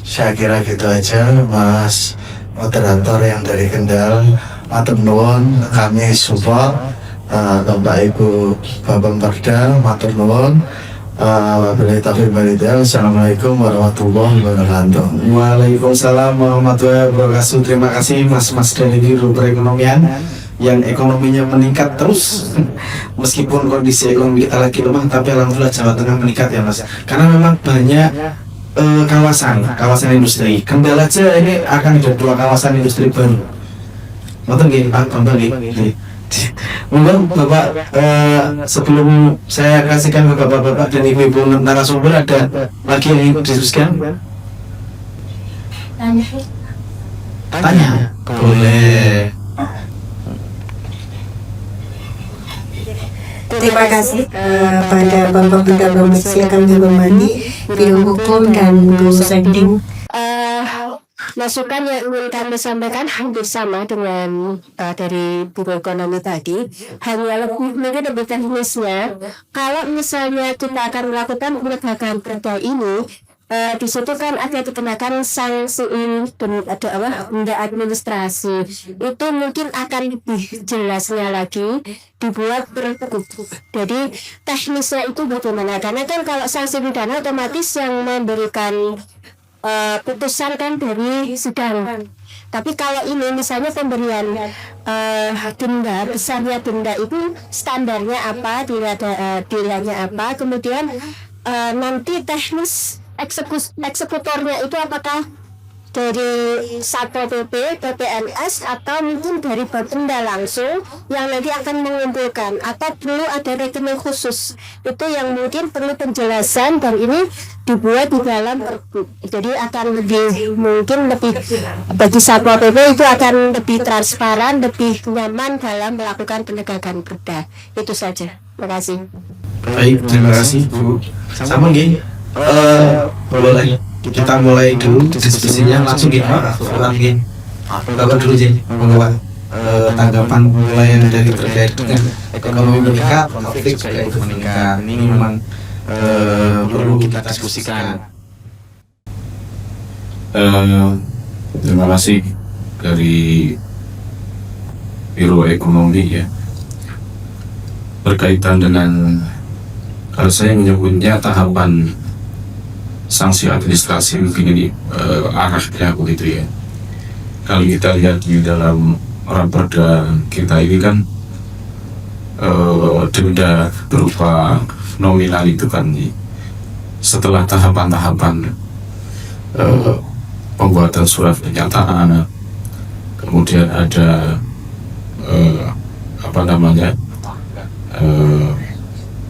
Saya kira gitu aja, Mas moderator yang dari Kendal. Matur nuwun, kami support Bapak Ibu Bapak Perda, matur nuwun. Wabillahi taufiq wal hidayah. Assalamualaikum warahmatullahi wabarakatuh. Waalaikumsalam warahmatullahi wabarakatuh. Terima kasih Mas dari Biro Perekonomian yang ekonominya meningkat terus meskipun kondisi ekonomi kita lagi lemah, tapi alhamdulillah Jawa Tengah meningkat ya Mas, karena memang banyak kawasan industri. Kendal aja ini akan ada 2 kawasan industri baru. Nonton gini Pak, nonton gini. Mungkin Bapak, sebelum saya kasihkan ke Bapak-bapak dan Ibu-ibu narasumber, ada lagi yang ingin didiskusikan? Tanya? Boleh. Terima kasih pada Bapak Bunda Komisi yang kami hormati, Biro Hukum dan Bu Sekdin. Masukan yang ingin kami sampaikan hampir sama dengan dari Biro Ekonomi tadi, hanya mungkin lebih teknisnya. Kalau misalnya kita akan melakukan penegakan perda ini, di situ kan ada dikenakan sanksi dan ada denda administrasi. Itu mungkin akan lebih jelasnya lagi dibuat pergub. Jadi teknisnya itu bagaimana? Karena kan kalau sanksi pidana otomatis yang memberikan putusan kan dari sidang. Tapi kalau ini misalnya pemberian denda, besarnya denda itu standarnya apa, nilainya apa, kemudian nanti teknis eksekutornya itu apakah dari Satpol PP, PPNS, atau mungkin dari Bapenda langsung yang nanti akan mengumpulkan, atau perlu ada rekening khusus. Itu yang mungkin perlu penjelasan, dan ini dibuat di dalam pergub. Jadi akan mungkin lebih bagi Satpol PP itu akan lebih transparan, lebih nyaman dalam melakukan penegakan perda. Itu saja. Terima kasih. Baik, terima kasih Bu. Sama gini. Boleh kita mulai dulu diskusinya langsung gini Pak. Bapak dulu jadi tanggapan mulai dari terkait dengan ekonomi meningkat, konflik juga itu meningkat. Ini memang perlu kita diskusikan. Terima kasih dari Biro Ekonomi ya, berkaitan dengan, kalau saya menyebutnya tahapan sanksi administrasi, mungkin ini arahnya begitu ya. Kalau kita lihat di dalam raperda kita ini kan denda berupa nominal itu kan setelah tahapan-tahapan pembuatan surat pernyataan, kemudian ada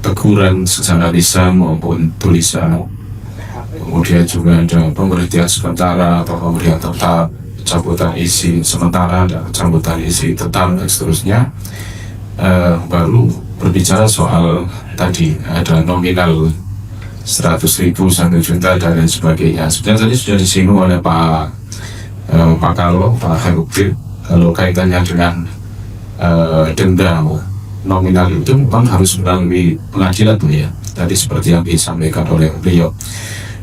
teguran secara lisan maupun tulisan. Kemudian juga ada pemberhentian sementara atau pemberhentian tetap, pencabutan isi sementara dan pencabutan isi tetap dan seterusnya. Baru berbicara soal tadi ada nominal 100.000, 1 juta dan lain sebagainya. Sebenarnya tadi sudah disinggung oleh Pak Herupir, kalau kaitannya dengan denda nominal itu memang harus melalui pengadilan tuh ya. Tadi seperti yang disampaikan oleh beliau.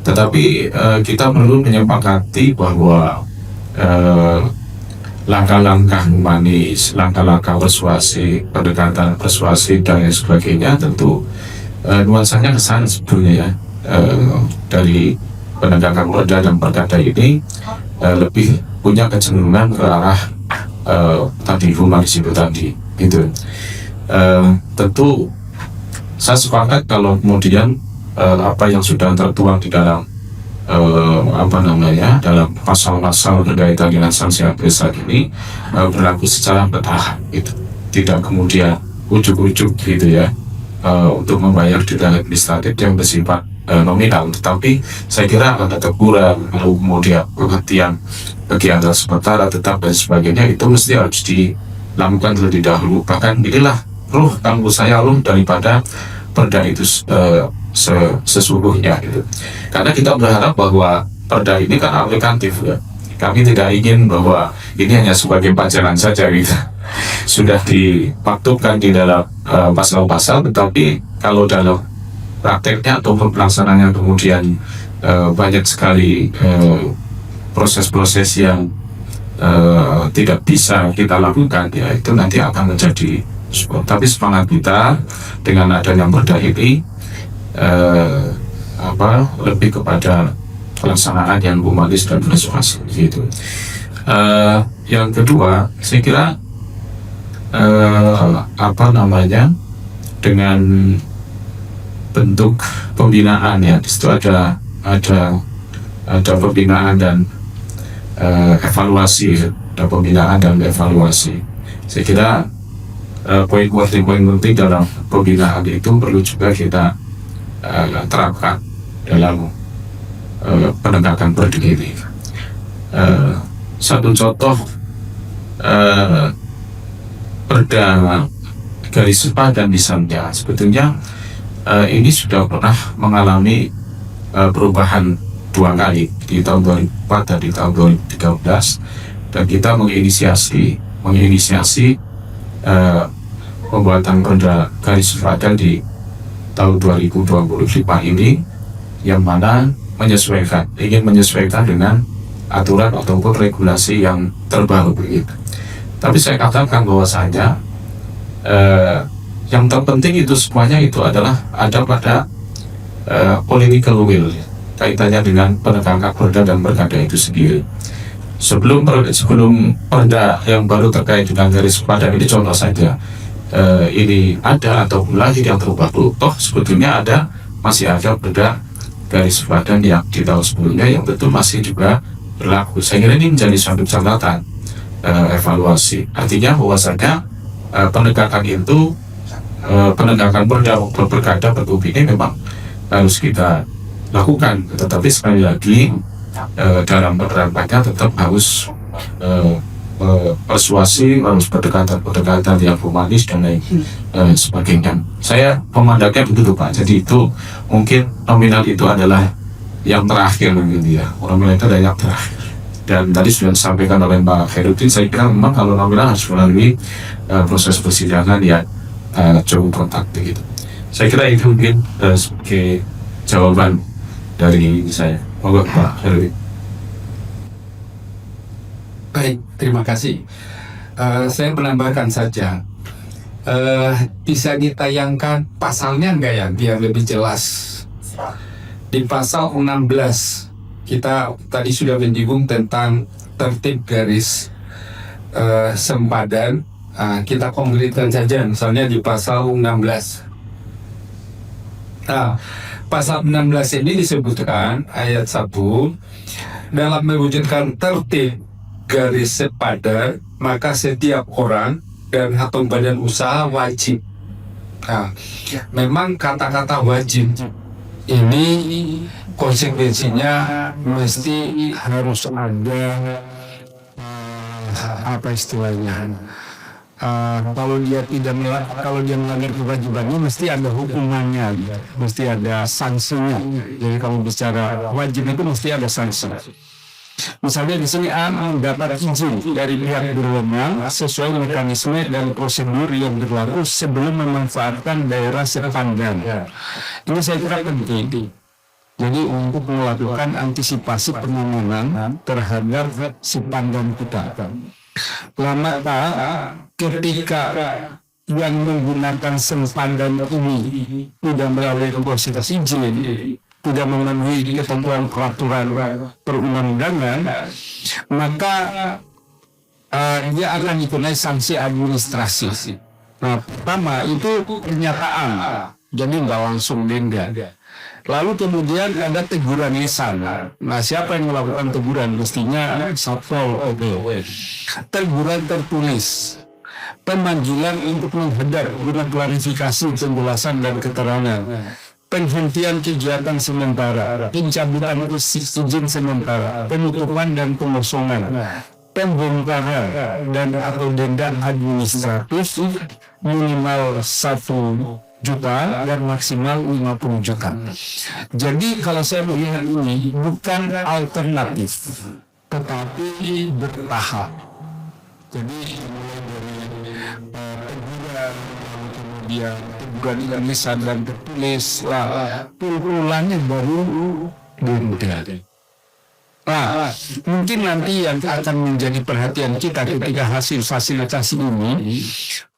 Tetapi kita perlu menyepakati bahwa langkah-langkah humanis, langkah-langkah persuasi, pendekatan persuasi dan lain sebagainya tentu nuansanya ke sana sebetulnya ya, dari penegakan perda dan perkada ini lebih punya kecenderungan ke arah tadi humanis itu tadi gitu. Tentu saya sepakat kalau kemudian apa yang sudah tertuang di dalam dalam pasal-pasal berkaitan dengan sanksi administratif ini berlaku secara bertahap gitu, tidak kemudian ujuk-ujuk gitu ya untuk membayar denda administratif yang bersifat nominal, tetapi saya kira akan ada kurang kalau kemudian penghentian kegiatan sementara tetap dan sebagainya itu mesti harus dilakukan terlebih dahulu. Bahkan inilah ruh daripada perda itu sesungguhnya gitu. Karena kita berharap bahwa perda ini kan aplikatif ya. Kami tidak ingin bahwa ini hanya sebagai pelajaran saja gitu. Sudah dimaktubkan di dalam pasal-pasal, tetapi kalau dalam prakteknya atau pelaksanaannya kemudian banyak sekali proses-proses yang tidak bisa kita lakukan, ya itu nanti akan menjadi. Tapi semangat kita dengan adanya perda ini lebih kepada pelaksanaan yang humanis dan persuasif gitu. Yang kedua, saya kira dengan bentuk pembinaan ya, di situ ada pembinaan dan evaluasi, ada pembinaan dan evaluasi. Saya kira poin penting dalam pembinaan itu perlu juga kita terapkan dalam penegakan perda ini. Satu contoh perda garis sepadan misalnya, sebetulnya ini sudah pernah mengalami perubahan 2 kali di tahun 2004 dan di tahun 2013, dan kita menginisiasi pembuatan perda garis sepadan di tahun 2025 ini, yang mana ingin menyesuaikan dengan aturan ataupun regulasi yang terbaru begitu. Tapi saya katakan bahwasanya yang terpenting itu semuanya itu adalah ada pada political will kaitannya dengan penegakan perda dan perkada itu sendiri. Sebelum perda yang baru terkait dengan garis sepadan ini contoh saja, ini ada atau lahir yang terbaru, toh sebetulnya masih ada perda garis sepadan yang di tahun sebelumnya yang tentu masih juga berlaku. Saya kira ini menjadi suatu catatan evaluasi. Artinya bahwasanya penegakan perda maupun perkada pergub ini memang harus kita lakukan, tetapi sekali lagi dalam penerapannya tetap harus persuasi, harus pendekatan yang humanis dan lain sebagainya. Saya memandangnya begitu Pak. Jadi itu mungkin nominal itu adalah yang terakhir begitu ya. Nominal itu adalah yang terakhir. Dan tadi sudah disampaikan oleh Pak Khairuddin, saya kira memang kalau nominal harus melalui proses persidangan yang cukup ketat begitu. Saya kira itu mungkin sebagai jawaban dari saya. Moga Pak Khairuddin. Baik, terima kasih. Saya menambahkan saja, bisa ditayangkan pasalnya enggak ya, biar lebih jelas. Di pasal 16, kita tadi sudah menyinggung tentang tertib garis sempadan. Kita konkretkan saja, misalnya di pasal 16. Nah, pasal 16 ini disebutkan ayat 1, dalam mewujudkan tertib garis sepadan, maka setiap orang dan atau badan usaha wajib. Nah, memang kata-kata wajib ini konsekuensinya mesti harus ada apa istilahnya? Kalau dia melanggar kewajibannya mesti ada hukumannya, mesti ada sanksinya. Jadi kalau bicara wajib itu mesti ada sanksi. Misalnya di sini A mendapat izin dari pihak berwenang sesuai mekanisme dan prosedur yang berlaku sebelum memanfaatkan daerah sepandan. Ini saya kira penting. Jadi untuk melakukan antisipasi penanganan terhadap sepandan kita. Lama ketika yang menggunakan sepandan ini tidak melalui proses izin, tidak memenuhi ketentuan peraturan perundang-undangan, maka dia akan dikenai sanksi administrasi. Nah, pertama itu pernyataan, jadi nggak langsung denda. Lalu kemudian ada teguran lisan. Nah, siapa yang melakukan teguran? Mestinya Satpol PP. Teguran tertulis, pemanggilan untuk menghadap guna klarifikasi, penjelasan dan keterangan, penghentian kegiatan sementara, pencabutan izin sementara, penutupan dan pengosongan, pembongkaran dan atau denda administratif minimal 1 juta dan maksimal 50 juta. Jadi kalau saya melihat ini bukan alternatif, tetapi bertahap. Jadi mulai dari teguran, kemudian teguran lisan dan tertulis, turunannya baru denda. Nah, mungkin nanti yang akan menjadi perhatian kita ketika hasil fasilitasi ini,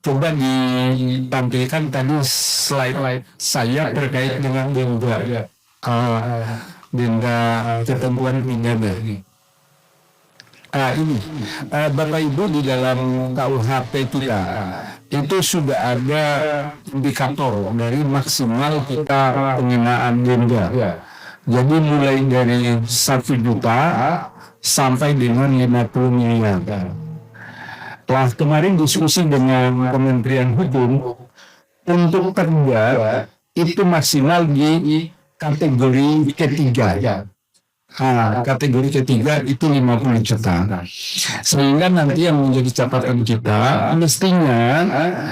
coba ditampilkan tadi slide saya terkait dengan denda ketentuan pidana. Ini Bapak Ibu, di dalam KUHP kita itu sudah ada indikator dari maksimal kita pengenaan denda. Jadi mulai dari 1 juta sampai dengan 50 miliar. Telah kemarin diskusi dengan Kementerian Hukum, untuk perda itu maksimal di kategori ketiga. Kategori ketiga itu 50 juta. Sehingga nanti yang menjadi catatan kita, mestinya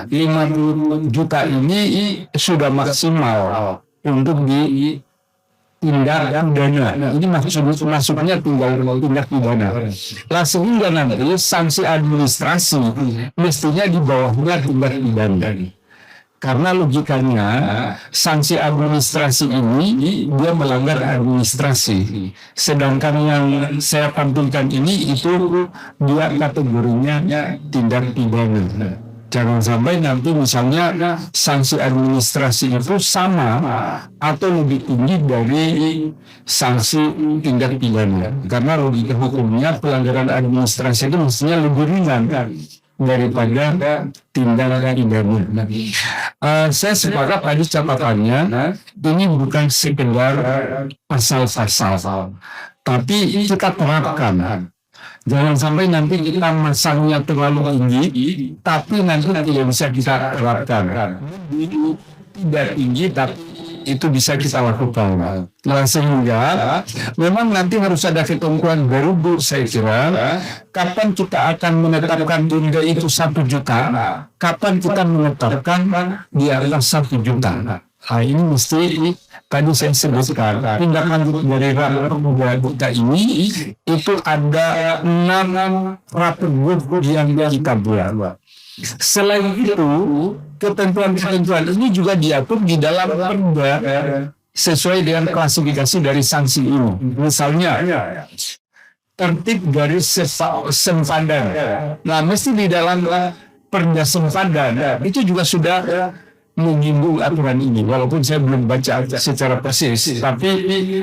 50 juta ini sudah maksimal untuk tindak pidana. Ini masuknya tindak pidana. Sehingga nanti sanksi administrasi mestinya di bawahnya tindak pidana. Karena logikanya sanksi administrasi ini dia melanggar administrasi. Sedangkan yang saya tampilkan ini itu dia kategorinya tindak pidana. Jangan sampai nanti misalnya sanksi administrasi itu sama atau lebih tinggi dari sanksi tindak pidana. Karena logika hukumnya pelanggaran administrasi itu mestinya lebih ringan daripada tindak pidana. Saya sepakat tadi catatannya, ini bukan sekedar pasal-pasal, tapi kita terapkan. Jangan sampai nanti kita masangnya terlalu tinggi, tapi nanti tidak bisa kita terapkan. Tidak tinggi, tapi itu bisa kita lakukan. Nah, sehingga memang nanti harus ada ketentuan baru, Bu, saya kira. Kapan kita akan menetapkan denda itu 1 juta? Kapan kita menetapkan di atas 1 juta? Nah, ini mesti tadi saya sebutkan tindak lanjut dari pemuda kita ini itu ada 6 rapor yang kita buat. Selain itu, ketentuan-ketentuan ini juga diatur di dalam perda sesuai dengan klasifikasi dari sanksi ini. Misalnya tertib garis sempadan. Nah, mesti di dalam perda sempadan itu juga sudah menyinggung aturan ini, walaupun saya belum baca secara persis, tapi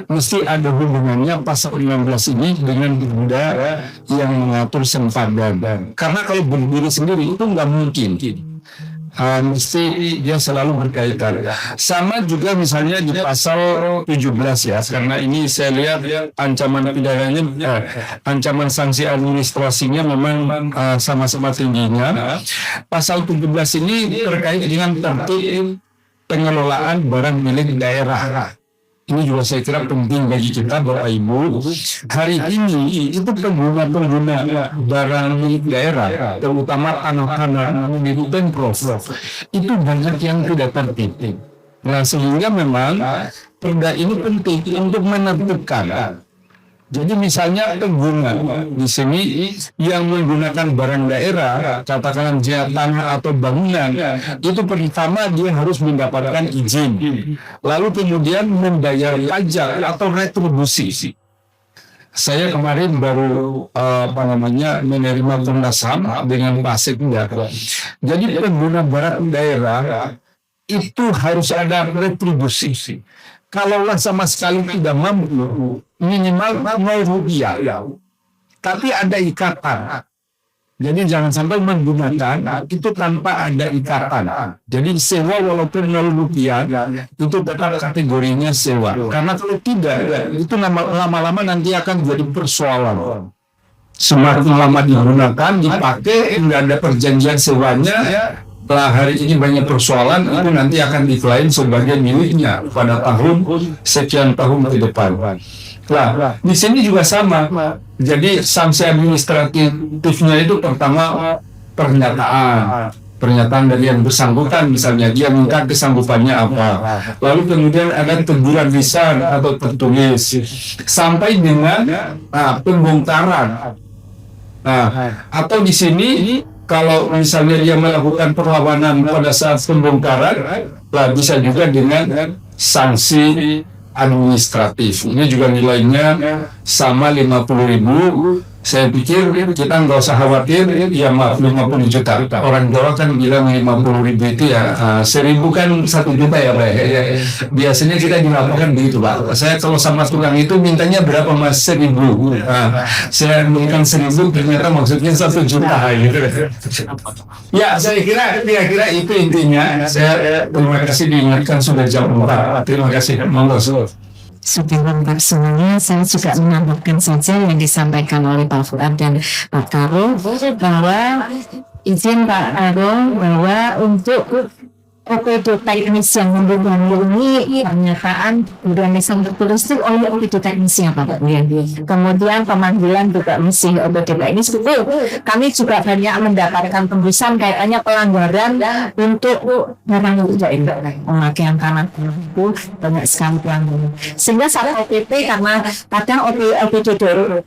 mesti ada hubungannya pasal 15 ini dengan perda yang mengatur sempadan. Karena kalau berdiri sendiri itu nggak mungkin. Mesti dia selalu berkaitan. Sama juga misalnya di pasal 17 ya, karena ini saya lihat ancaman pidananya, ancaman sanksi administrasinya memang sama-sama tingginya. Pasal 17 ini terkait dengan tertib pengelolaan barang milik daerah. Ini juga saya kira penting bagi kita, Bapak Ibu. Hari ini itu pengguna barang milik daerah, terutama tanah-tanah milik Pemprov, itu banyak yang tidak tertib. Nah, sehingga memang perda ini penting untuk menertibkan. Jadi misalnya pengguna di sini yang menggunakan barang daerah, katakanlah tanah atau bangunan, itu pertama dia harus mendapatkan izin, lalu kemudian membayar pajak atau retribusi. Saya kemarin baru menerima Komnas HAM dengan Pak Sekda. Jadi pengguna barang daerah itu harus ada retribusi. kalaulah sama sekali tidak mampu, minimal 0 rupiah. Tapi ada ikatan. Jadi jangan sampai menggunakan itu tanpa ada ikatan. Jadi sewa walaupun 0 rupiah itu tetap kategorinya sewa. Karena kalau tidak, itu lama-lama nanti akan jadi persoalan. Semakin lama digunakan, dipakai, nggak ada perjanjian sewanya, setelah hari ini banyak persoalan, itu nanti akan diklaim sebagai miliknya pada sekian tahun ke depan. Nah, di sini juga sama. Jadi sanksi administratifnya itu pertama pernyataan dari yang bersangkutan, misalnya dia minta kesanggupannya apa, lalu kemudian ada teguran lisan atau tertulis, sampai dengan pembongkaran. Nah, atau di sini kalau misalnya dia melakukan perlawanan pada saat pembongkaran, bisa juga dengan sanksi administratif. Ini juga nilainya sama 50.000. Saya pikir kita nggak usah khawatir, ya maaf 50 juta. Orang Jawa kan bilang 50.000 itu ya 1.000 kan 1 juta ya Pak. Biasanya kita dilaporkan begitu Pak. Saya kalau sama tukang itu mintanya berapa Mas? 1.000. Saya berikan 1.000 ternyata maksudnya 1 juta gitu. Ya saya kira itu intinya. Saya terima kasih diingatkan sudah jam 4. Terima kasih. Monggo. Sudah lengkap semuanya, saya juga menambahkan saja yang disampaikan oleh Pak Fuad dan Pak Karo, bahwa izin Pak Karo bahwa untuk OPD teknis yang membebani pernyataan lisan tertulis itu oleh OPD teknisnya Pak. Kemudian pemanggilan juga mesti OPD teknis itu kami juga banyak mendapatkan tembusan kaitannya pelanggaran untuk barang tidak pemakaian tanah itu banyak sekali pelanggaran. Sehingga saat OPP karena kadang OPD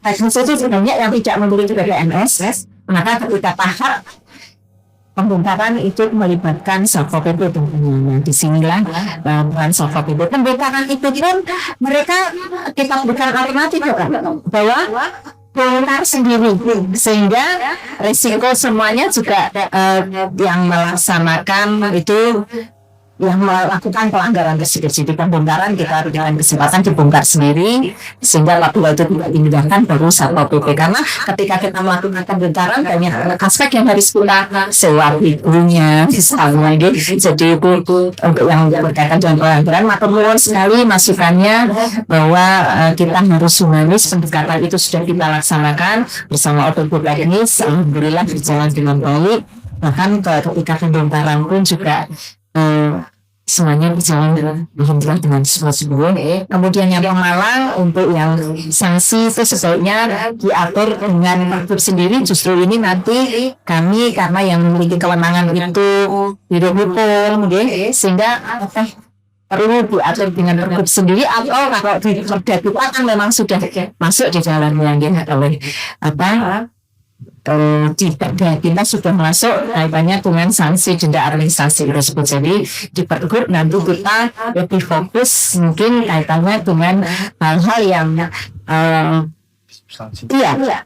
teknis itu sebenarnya yang tidak memiliki PPNS, maka ketika tahap pembongkaran itu melibatkan Satpol PP tentunya. Disinilah peran Satpol PP. Pembongkaran itu pun mereka kita berikan alternatif bahwa bongkar sendiri, sehingga risiko semuanya juga yang melaksanakan itu yang melakukan pelanggaran tersebut. Jadi pembongkaran kita dengan kesempatan dibongkar sendiri, sehingga apabila itu tidak dimudahkan baru Satpol PP. Karena ketika kita melakukan pembongkaran banyak aspek yang harus kita sewa ibunya misalnya gitu. Jadi untuk yang berkaitan dengan pelanggaran maka perlu sekali masukannya bahwa kita harus humanis. Pendekatan itu sudah kita laksanakan bersama OPD teknis, alhamdulillah berjalan dengan baik. Bahkan ketika pembongkaran pun juga semuanya berjalan dengan sebuah. Kemudian yang Pemalang untuk yang sanksi itu sebaiknya diatur dengan pergub sendiri. Justru ini nanti kami karena yang memiliki kewenangan itu biro hukum, sehingga perlu diatur dengan pergub sendiri, atau kalau di Perda kita kan memang sudah masuk di dalamnya oleh di Perda kita sudah masuk kaitannya dengan sanksi denda administrasi tersebut. Jadi di pergub nanti kita lebih fokus mungkin kaitannya dengan hal-hal yang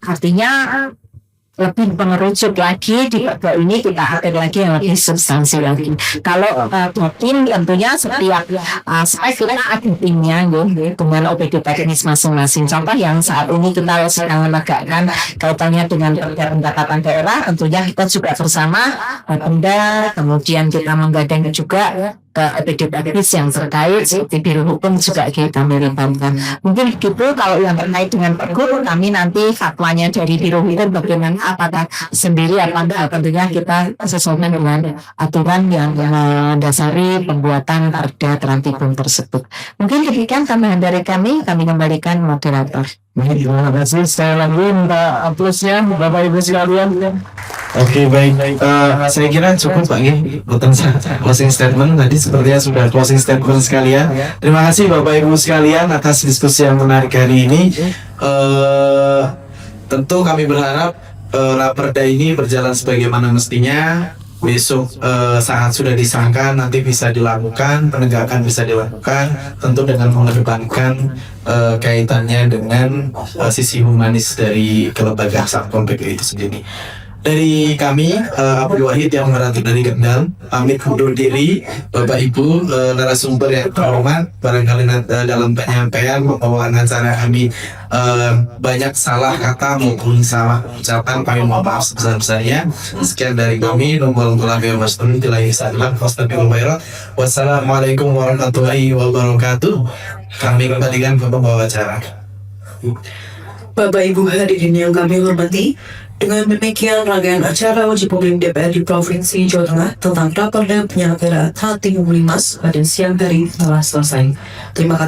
artinya lebih mengerucut lagi. Di pergub ini kita akan lagi yang lebih substansi lagi. Kalau tim tentunya setiap aspek kita ada timnya dengan OPD teknis masing-masing. Contoh yang saat ini kita sedang menegakkan kaitannya dengan pendekatan daerah, tentunya kita juga bersama Pemda, kemudian kita menggandeng juga ke OPD teknis yang terkait seperti biro hukum juga kita melibatkan. Mungkin gitu kalau yang terkait dengan pergub, kami nanti fatwanya dari biro hukum bagaimana, apakah sendiri apa enggak, tentunya kita sesuaikan dengan aturan yang mendasari pembuatan Perda Trantibun tersebut. Mungkin demikian tambahan dari kami kembalikan moderator. Terima kasih sekali lagi minta aplausnya Bapak Ibu sekalian. Oke, baik. Saya kira cukup Pak Gi. Closing statement tadi sepertinya sudah closing statement sekalian. Terima kasih Bapak Ibu sekalian atas diskusi yang menarik hari ini. Tentu kami berharap Raperda ini berjalan sebagaimana mestinya. Besok saat sudah disahkan nanti bisa dilakukan, penegakan bisa dilakukan, tentu dengan mengedepankan kaitannya dengan sisi humanis dari kelembagaan Satpol PP itu sendiri. Dari kami, Abdul Wahid yang merantau dari Kendal, pamit undur diri. Bapak Ibu narasumber yang terhormat, barangkali dalam penyampaian pembawaan acara kami banyak salah kata maupun salah ucapan, kami mohon maaf sebesar-besarnya. Sekian dari kami. Wassalamualaikum warahmatullahi wabarakatuh. Kami kembalikan ke pembawa acara. Bapak Ibu hadirin yang kami hormati, dengan demikian rangkaian acara uji publik DPRD Provinsi Jawa Tengah tentang Raperda Penyelenggaraan H35 pada siang hari telah selesai. Terima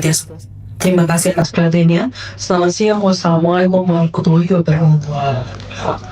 kasih atas perhatiannya. Selamat siang. Wassalamualaikum warahmatullahi wabarakatuh.